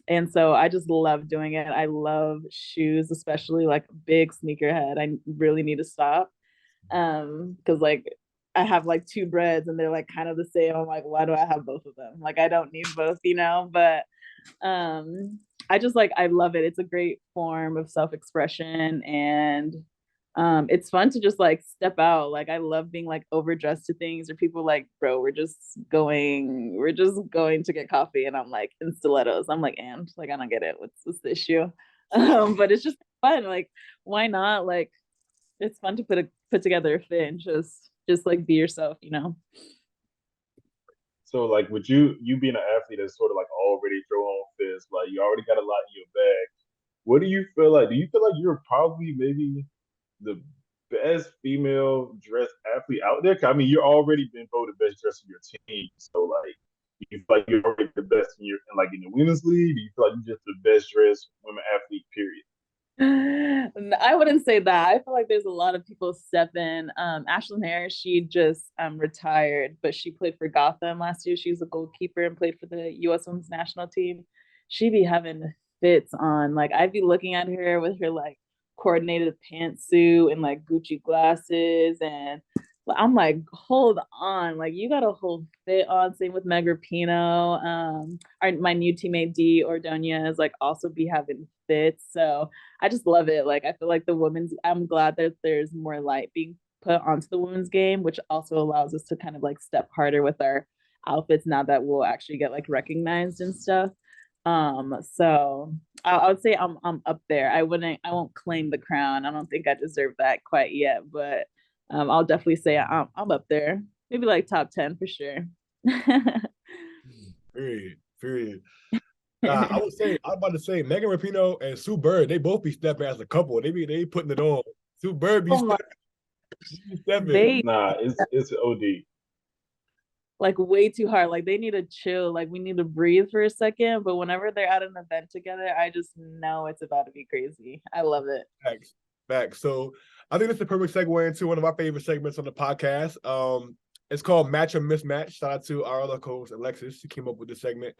And so I just love doing it. I love shoes, especially like big sneakerhead. I really need to stop. Because like I have like two breads and they're like kind of the same. I'm like, why do I have both of them? Like I don't need both, but I just like I love it. It's a great form of self-expression and It's fun to just like step out. Like I love being like overdressed to things, or people like, bro, we're just going to get coffee, and I'm like in stilettos. I'm like, and like I don't get it. What's the issue? But it's just fun. Like, why not? Like, it's fun to put together a fit and just like be yourself, you know. So like, would you being an athlete that's sort of like already throwing fist, like you already got a lot in your bag? What do you feel like? Do you feel like you're probably maybe the best female dress athlete out there? 'Cause, I mean, you're already been voted best dressed of your team. So like, do you feel like you're already the best in your in, like in the women's league? Do you feel like you're just the best dressed women athlete? Period. I wouldn't say that. I feel like there's a lot of people step in. Ashlyn Harris, she just retired, but she played for Gotham last year. She was a goalkeeper and played for the U.S. Women's National Team. She be having fits on. Like I'd be looking at her with her like coordinated pantsuit and like Gucci glasses, and I'm like, hold on, like you got a whole fit on. Same with Meg Rapinoe. My new teammate D Ordonez like also be having fits. So I just love it. Like I feel like I'm glad that there's more light being put onto the women's game, which also allows us to kind of like step harder with our outfits now that we'll actually get like recognized and stuff. So I would say I'm up there. I won't claim the crown. I don't think I deserve that quite yet, but I'll definitely say I'm up there. Maybe like top 10 for sure. Period. I was about to say Megan Rapinoe and Sue Bird, they both be stepping as a couple. They putting it on. Sue Bird be Oh my, stepping. they Nah, it's OD. like way too hard. Like they need to chill. Like we need to breathe for a second. But whenever they're at an event together, I just know it's about to be crazy. I love it. Facts. So I think that's the perfect segue into one of my favorite segments on the podcast. It's called Match or Mismatch. Shout out to our other co-host Alexis. She came up with the segment.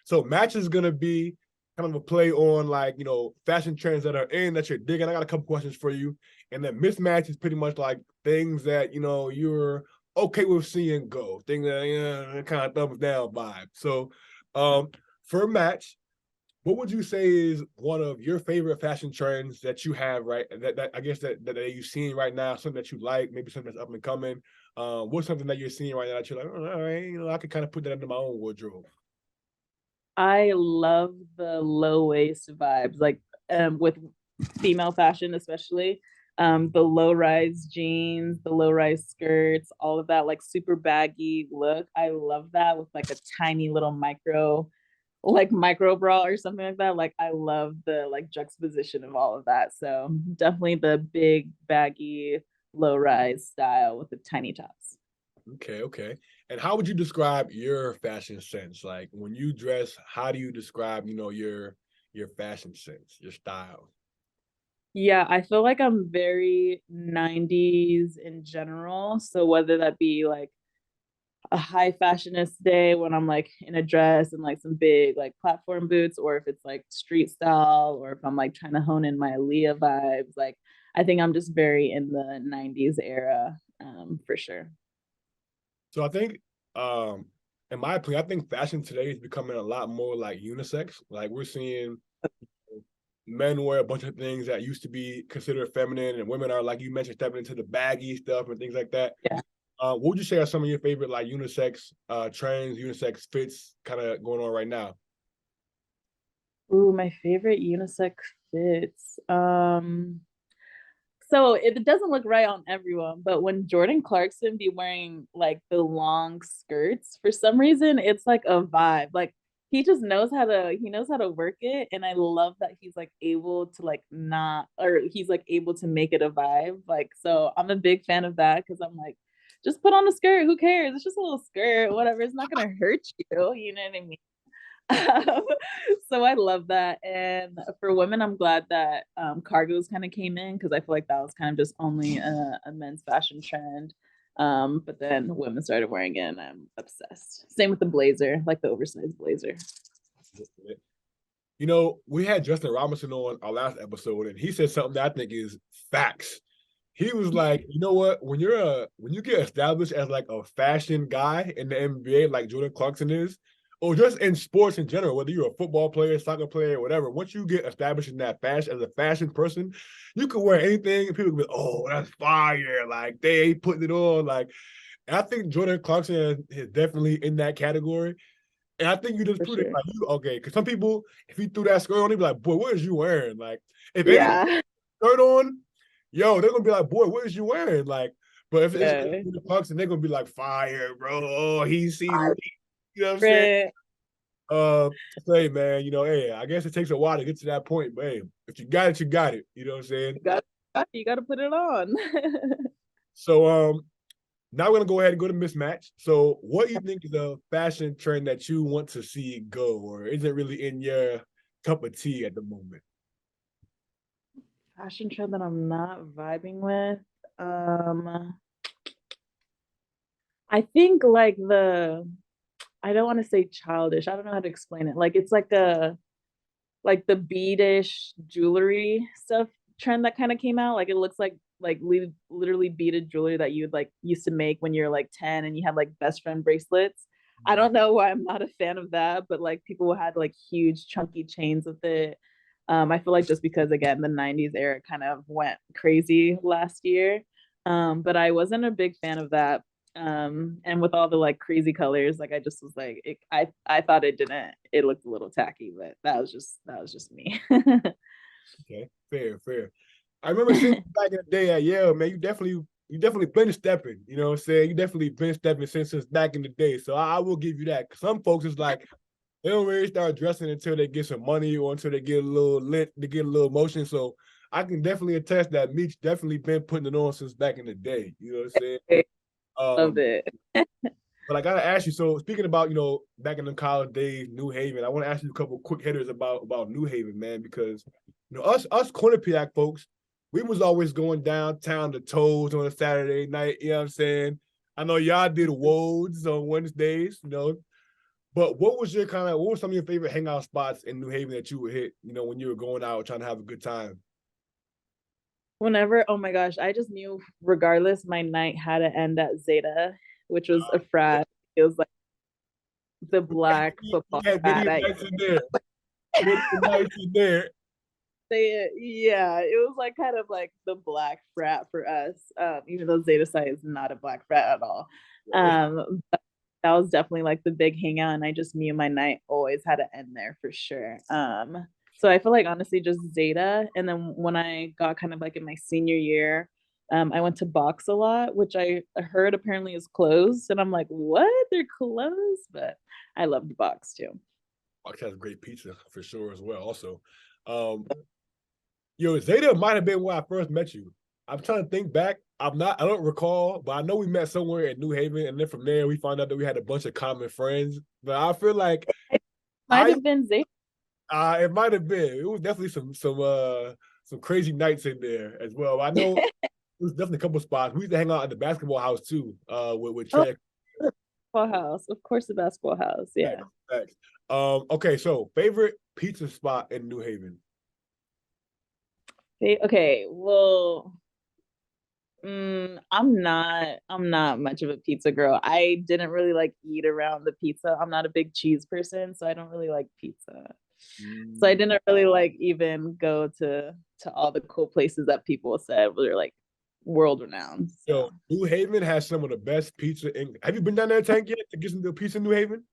So match is gonna be kind of a play on like, you know, fashion trends that are in that you're digging. I got a couple questions for you. And then mismatch is pretty much like things that, you know, you're okay with seeing go. Things that, you know, kind of thumbs down vibe. So for a match, what would you say is one of your favorite fashion trends that you have, right? That I guess that you're seeing right now, something that you like, maybe something that's up and coming. What's something that you're seeing right now that you're like, oh, all right, you know, I could kind of put that into my own wardrobe. I love the low waist vibes, like with female fashion, especially. The low rise jeans, the low rise skirts, all of that, like super baggy look. I love that with like a tiny little micro bra or something like that. Like I love the like juxtaposition of all of that. So definitely the big baggy low rise style with the tiny tops. Okay. And how would you describe your fashion sense? Like when you dress, how do you describe, you know, your fashion sense, your style? Yeah, I feel like I'm very 90s in general. So whether that be like a high fashionist day when I'm like in a dress and like some big like platform boots, or if it's like street style, or if I'm like trying to hone in my Aaliyah vibes, like I think I'm just very in the 90s era, for sure. So I think, in my opinion, I think fashion today is becoming a lot more like unisex. Like we're seeing men wear a bunch of things that used to be considered feminine, and women are, like you mentioned, stepping into the baggy stuff and things like that. Yeah. What would you say are some of your favorite like unisex trends, unisex fits kind of going on right now? Ooh, my favorite unisex fits. So it doesn't look right on everyone, but when Jordan Clarkson be wearing like the long skirts, for some reason it's like a vibe. Like he knows how to work it, and I love that he's like able to like not, or he's like able to make it a vibe. Like so I'm a big fan of that, because I'm like, just put on a skirt, who cares? It's just a little skirt, whatever, it's not gonna hurt you, you know what I mean? Um, so I love that. And for women, I'm glad that cargos kind of came in, because I feel like that was kind of just only a men's fashion trend. But then women started wearing it, and I'm obsessed. Same with the blazer, like the oversized blazer. You know, we had Justin Robinson on our last episode, and he said something that I think is facts. He was like, you know what? When you get established as like a fashion guy in the NBA, like Jordan Clarkson is, or just in sports in general, whether you're a football player, soccer player, whatever, once you get established in that fashion as a fashion person, you can wear anything and people can be, oh, that's fire. Like they ain't putting it on. Like, and I think Jordan Clarkson is definitely in that category. And I think you just For proved it sure. like you okay. Because some people, if you threw that skirt on, they'd be like, boy, what is you wearing? Like, if any Yeah. skirt on, yo, they're gonna be like, boy, what is you wearing? Like, but if it's Yeah. Jordan Clarkson, they're gonna be like, fire, bro. Oh, he's seen me. You know what I'm saying? Right. Say, man, hey, I guess it takes a while to get to that point, but hey, if you got it, you got it. You know what I'm saying? You got to put it on. So, now we're gonna go ahead and go to mismatch. So, what do you think is a fashion trend that you want to see go, or is it really in your cup of tea at the moment? Fashion trend that I'm not vibing with. I think like I don't want to say childish. I don't know how to explain it. Like it's like the beadish jewelry stuff trend that kind of came out. Like it looks like literally beaded jewelry that you would like used to make when you're like 10 and you had like best friend bracelets. I don't know why I'm not a fan of that, but like people had like huge chunky chains with it. I feel like just because again the 90s era kind of went crazy last year. But I wasn't a big fan of that. And with all the like crazy colors, like I just was like I thought it looked a little tacky, but that was just me. Okay, fair. I remember seeing you back in the day at Yale, man. You definitely been stepping. You know what I'm saying? You definitely been stepping since back in the day. So I will give you that. Some folks is like they don't really start dressing until they get some money or until they get a little lit, to get a little motion. So I can definitely attest that Meech definitely been putting it on since back in the day. You know what I'm saying? Love Um, it. but I gotta ask you. So speaking about back in the college days, New Haven, I want to ask you a couple quick hitters about New Haven, man, because us Quinnipiac folks, we was always going downtown to Toes on a Saturday night. You know what I'm saying? I know y'all did Wodes on Wednesdays, But what were some of your favorite hangout spots in New Haven that you would hit, when you were going out trying to have a good time? Whenever, oh my gosh, I just knew regardless, my night had to end at Zeta, which was a frat. It was like the black You football had frat video at nights in there. Video nights in there. yeah, it was like kind of like the black frat for us. Even though Zeta Psi is not a black frat at all. But that was definitely like the big hangout, and I just knew my night always had to end there for sure. So I feel like honestly just Zeta, and then when I got kind of like in my senior year, I went to Box a lot, which I heard apparently is closed, and I'm like, what? They're closed, but I loved Box too. Fox has great pizza for sure as well. Also, um, Zeta might have been where I first met you. I'm trying to think back. I don't recall, but I know we met somewhere in New Haven, and then from there we found out that we had a bunch of common friends. But I feel like Might have been Zeta. it might have been. It was definitely some crazy nights in there as well. I know it was definitely a couple spots. We used to hang out at the basketball house too, with Oh, Trey. basketball house, of course, the basketball house. Yeah. Thanks. Okay, so favorite pizza spot in New Haven. Okay, well, I'm not much of a pizza girl. I didn't really like eat around the pizza. I'm not a big cheese person, so I don't really like pizza. So I didn't really like even go to all the cool places that people said were like world renowned. Yo, So New Haven has some of the best pizza in. Have you been down there, Tank, yet to get some good pizza in New Haven?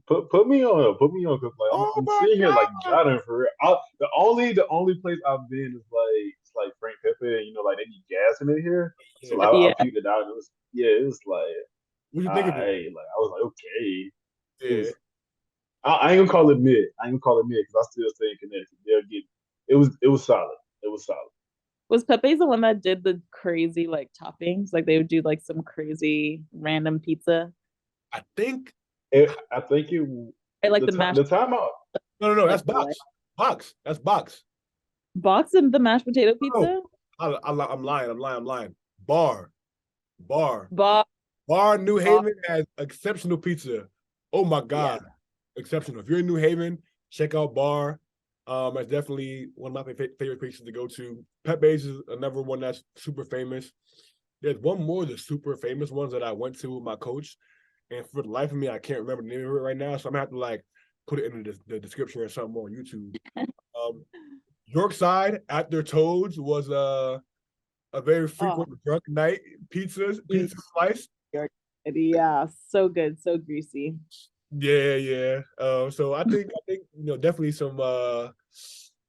Put me on, because like Oh I'm my sitting here like god! jotting for it. The only place I've been is like it's like Frank Pepe, and like they need gas in it here. So Yeah. like, I yeah, peeped it out. And it was like What you think of it? I was like okay. It Yeah. was I ain't gonna call it mid. I ain't gonna call it mid because I still stay in Connecticut. They'll get it was solid. It was solid. was Pepe's the one that did the crazy like toppings? Like they would do like some crazy random pizza. I think I think it I like the mashed the timeout. no. That's like the like box. Box. That's box. box and the mashed potato No, pizza. I'm lying. I'm lying. Bar. Bar. Box. New Haven has exceptional pizza. Oh my Yeah. god, exceptional! If you're in New Haven, check out Bar. It's definitely one of my favorite places to go to. Pepe's is another one that's super famous. There's one more of the super famous ones that I went to with my coach. and for the life of me, I can't remember the name of it right now. So I'm gonna have to like put it in the description or something on YouTube. Yorkside at their Toads was a very frequent drunk night. Pizza slice. Yeah, so good, so greasy. Yeah. So I think definitely some.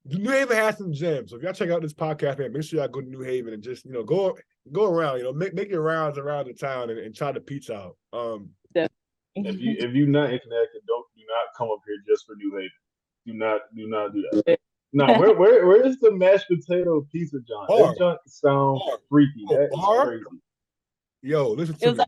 New Haven has some gems. So if y'all check out this podcast, man, make sure y'all go to New Haven and just go around. Make your rounds around the town and try the pizza out. If you not in Connecticut, do not come up here just for New Haven. Do not do that. No, where is the mashed potato pizza joint? That joint sounds freaky. That is crazy. Yo, listen to me.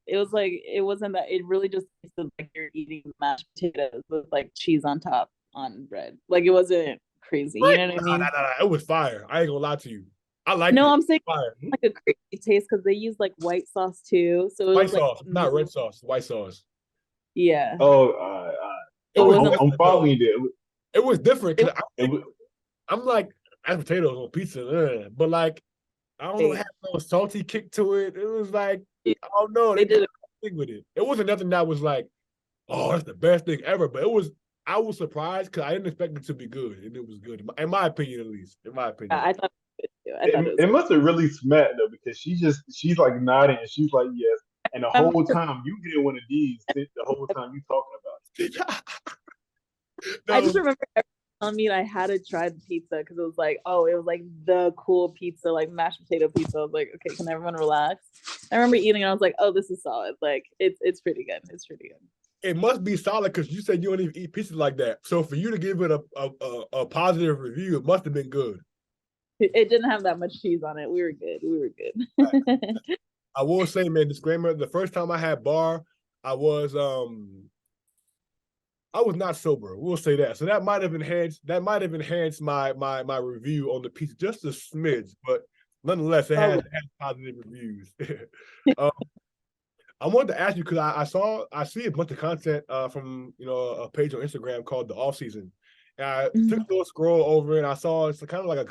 It wasn't that. It really just tasted like you're eating mashed potatoes with like cheese on top on bread. Like it wasn't crazy. What? You know what I mean? Nah. It was fire. I ain't gonna lie to you. I like. No, it. I'm saying fire. Like a crazy taste because they use like white sauce too. So it white was sauce, like, not red sauce. White sauce. Yeah. Oh, I'm following you. It was different because I'm like mashed potatoes on pizza, but like I don't know, it had a salty kick to it. It was like I don't know. They did a thing with it. It wasn't nothing that was like, oh, that's the best thing ever. But I was surprised because I didn't expect it to be good, and it was good in my opinion, at least. In my opinion, I thought it must have really smacked though because she's like nodding and she's like yes, and the whole time you get one of these the whole time you talking about it. I just remember telling me I had to try the pizza because it was like the cool pizza, like mashed potato pizza. I was like, okay, can everyone relax? I remember eating it. I was like, oh, this is solid. Like it's pretty good. It's pretty good. It must be solid because you said you don't even eat pizza like that. So for you to give it a positive review, it must have been good. It didn't have that much cheese on it. We were good. I will say, man, disclaimer: the first time I had bar, I was not sober. We'll say that. So that might have enhanced my review on the pizza just a smidge, but nonetheless, it had positive reviews. I wanted to ask you because I see a bunch of content from a page on Instagram called the Off Season, and I took a little scroll over and I saw it's kind of like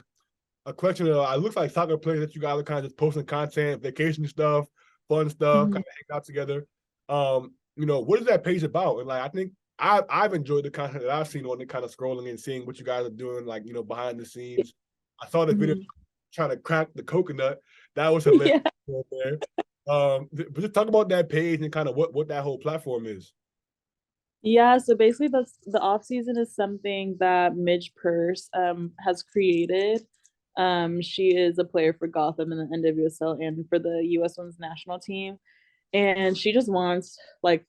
a collection of it looks like soccer players that you guys are kind of just posting content, vacation stuff, fun stuff, kind of hang out together. What is that page about? And like I think I've enjoyed the content that I've seen on it, kind of scrolling and seeing what you guys are doing, like behind the scenes. I saw the video trying to crack the coconut. That was hilarious. There. But just talk about that page and kind of what that whole platform is. Yeah, so basically that's the off season is something that Midge Purse has created. She is a player for Gotham in the NWSL and for the US Women's National Team. And she just wants like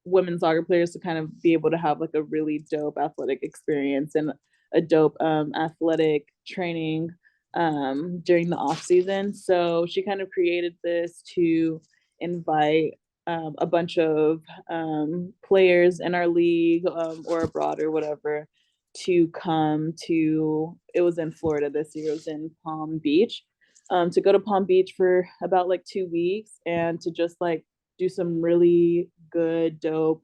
women's soccer players to kind of be able to have like a really dope athletic experience and a dope athletic training during the off season. So she kind of created this to invite a bunch of players in our league or abroad or whatever to come to, it was in Florida this year, it was in Palm Beach, to go to Palm Beach for about like 2 weeks and to just like do some really good, dope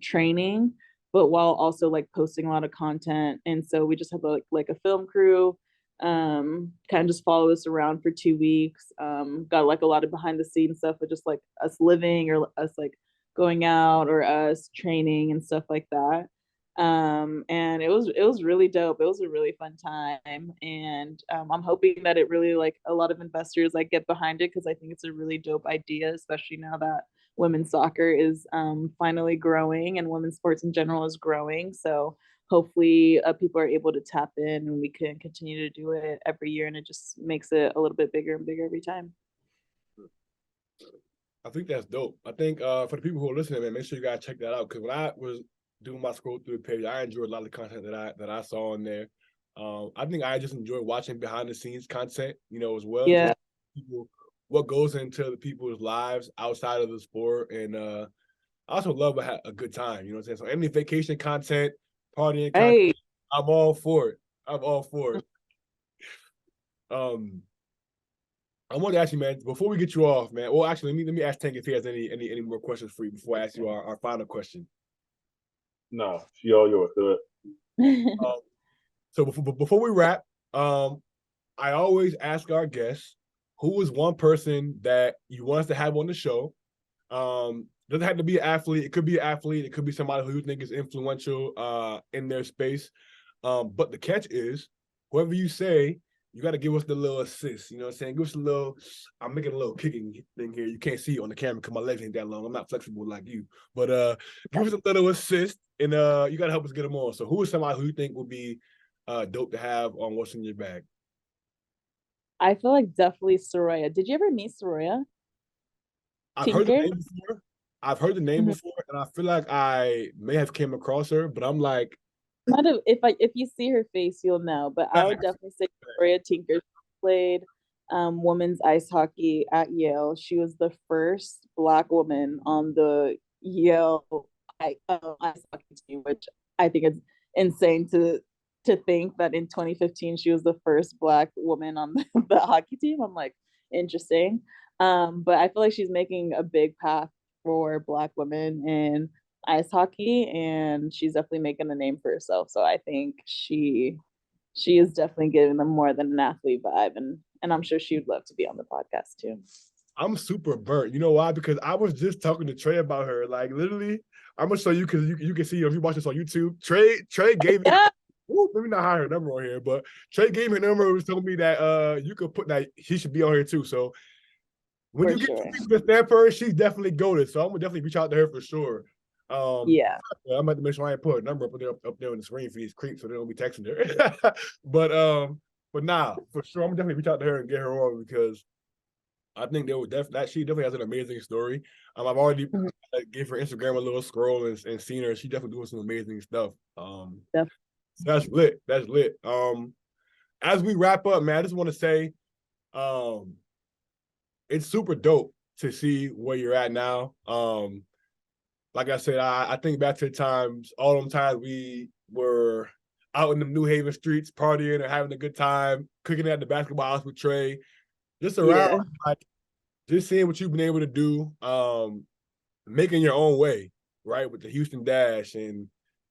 training, but while also like posting a lot of content. And so we just have like a film crew, kind of just follow us around for 2 weeks. Got like a lot of behind the scenes stuff with just like us living or us like going out or us training and stuff like that. And it was really dope. It was a really fun time, and I'm hoping that it really like a lot of investors like get behind it because I think it's a really dope idea, especially now that women's soccer is finally growing and women's sports in general is growing. So hopefully people are able to tap in and we can continue to do it every year, and it just makes it a little bit bigger and bigger every time. I think that's dope. I think for the people who are listening, man, make sure you guys check that out because when I was doing my scroll through the page, I enjoyed a lot of the content that I saw on there. I think I just enjoy watching behind the scenes content, as well. Yeah. People, what goes into the people's lives outside of the sport, and I also love a good time. You know what I'm saying? So any vacation content, partying content, I'm all for it. I want to ask you, man, before we get you off, man. Well, actually, let me ask Tank if he has any more questions for you before I ask you our final question. No, she all yours. So before we wrap, I always ask our guests, who is one person that you want us to have on the show, Doesn't have to be an athlete. It could be an athlete. It could be somebody who you think is influential in their space. But the catch is, whoever you say, you got to give us the little assist. You know what I'm saying? Give us a little. I'm making a little kicking thing here. You can't see it on the camera because my legs ain't that long. I'm not flexible like you. But give us a little assist, and you got to help us get them on. So who is somebody who you think would be dope to have on What's in Your Bag? I feel like definitely Soraya. Did you ever meet Soraya? I've heard the Tinker? name before. I've heard the name Mhm. before, and I feel like I may have came across her, but I'm like, Might have, if you see her face, you'll know. But I would definitely say Victoria Tinker. She played women's ice hockey at Yale. She was the first Black woman on the Yale ice hockey team, which I think is insane to think that in 2015 she was the first Black woman on the hockey team. I'm like, interesting. But I feel like she's making a big path for Black women in ice hockey, and she's definitely making a name for herself. So I think she is definitely giving them more than an athlete vibe, and I'm sure she would love to be on the podcast too. I'm super burnt. You know why? Because I was just talking to Trey about her. Like literally, I'm gonna show you because you can see if you watch this on YouTube. Trey gave me. Let me not hide her number on here, but Trey gave me a number. Was telling me that you could put that he should be on here too. So when For you get sure. to stamp her, she's definitely goated. So I'm gonna definitely reach out to her for sure. Yeah. I'm about to make sure I ain't put a number up there on the screen for these creeps so they don't be texting her. but nah, for sure, I'm definitely reach out to her and get her on because I think they would she definitely has an amazing story. I've already gave her Instagram a little scroll and seen her. She definitely doing some amazing stuff. That's lit. That's lit. As we wrap up, man, I just want to say, it's super dope to see where you're at now. Like I said, I think back to the times, all them times we were out in the New Haven streets partying and having a good time, cooking at the basketball house with Trey, just around, like, just seeing what you've been able to do, making your own way, right, with the Houston Dash and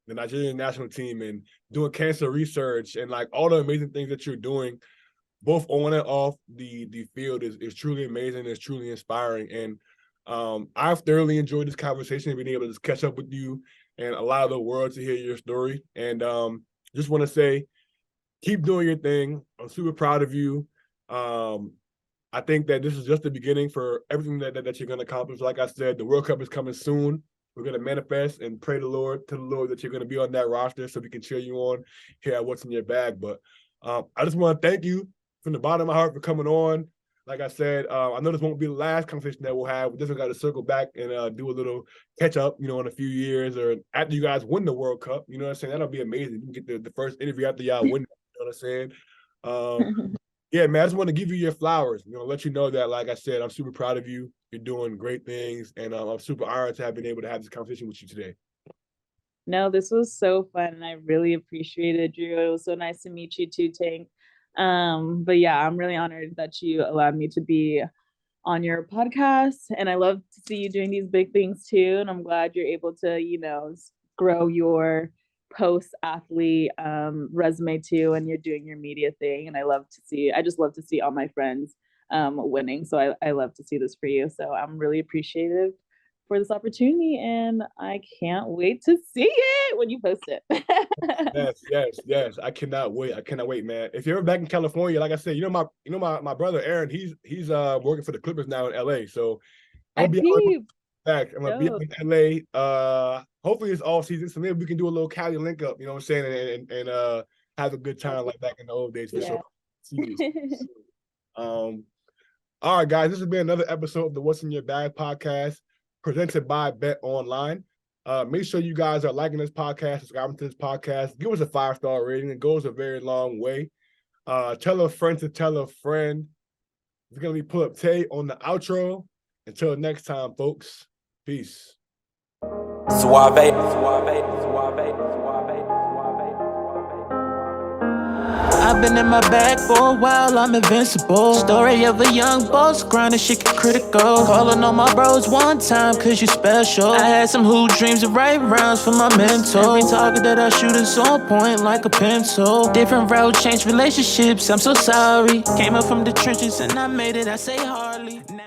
the Nigerian national team and doing cancer research and like all the amazing things that you're doing, both on and off the field is truly amazing. It's truly inspiring. And I've thoroughly enjoyed this conversation and being able to just catch up with you and allow the world to hear your story. And just want to say, keep doing your thing. I'm super proud of you. I think that this is just the beginning for everything that you're going to accomplish. Like I said, the World Cup is coming soon. We're going to manifest and pray to the Lord that you're going to be on that roster so we can cheer you on here at What's in Your Bag. But I just want to thank you from the bottom of my heart for coming on. Like I said, I know this won't be the last conversation that we'll have. We definitely got to circle back and do a little catch up, in a few years or after you guys win the World Cup. You know what I'm saying? That'll be amazing. You can get the first interview after y'all win. You know what I'm saying? Yeah, man, I just want to give you your flowers. Let you know that, like I said, I'm super proud of you. You're doing great things, and I'm super honored to have been able to have this conversation with you today. No, this was so fun, and I really appreciated Drew. It was so nice to meet you too, Tank. But yeah, I'm really honored that you allowed me to be on your podcast, and I love to see you doing these big things too. And I'm glad you're able to, grow your post-athlete resume too, and you're doing your media thing. And I just love to see all my friends winning. So I love to see this for you. So I'm really appreciative for this opportunity, and I can't wait to see it when you post it. Yes. I cannot wait, man. If you're ever back in California, like I said, my brother Aaron, he's working for the Clippers now in LA. So I'm gonna be back. I'm gonna be in LA. Hopefully it's all season, so maybe we can do a little Cali link up. You know what I'm saying, and have a good time like back in the old days for sure. See you. All right, guys, this has been another episode of the What's in Your Bag podcast, presented by Bet Online. Make sure you guys are liking this podcast, subscribing to this podcast. Give us a 5-star rating. It goes a very long way. Tell a friend to tell a friend. It's going to be Pull Up Tay on the outro. Until next time, folks. Peace. Suave. I've been in my bag for a while, I'm invincible. Story of a young boss, grinding shit get critical. Calling on my bros one time, cause you special. I had some hoop dreams of right rounds for my mental. Every target that I shoot is on point like a pencil. Different route, changed relationships, I'm so sorry. Came up from the trenches and I made it, I say hardly. Now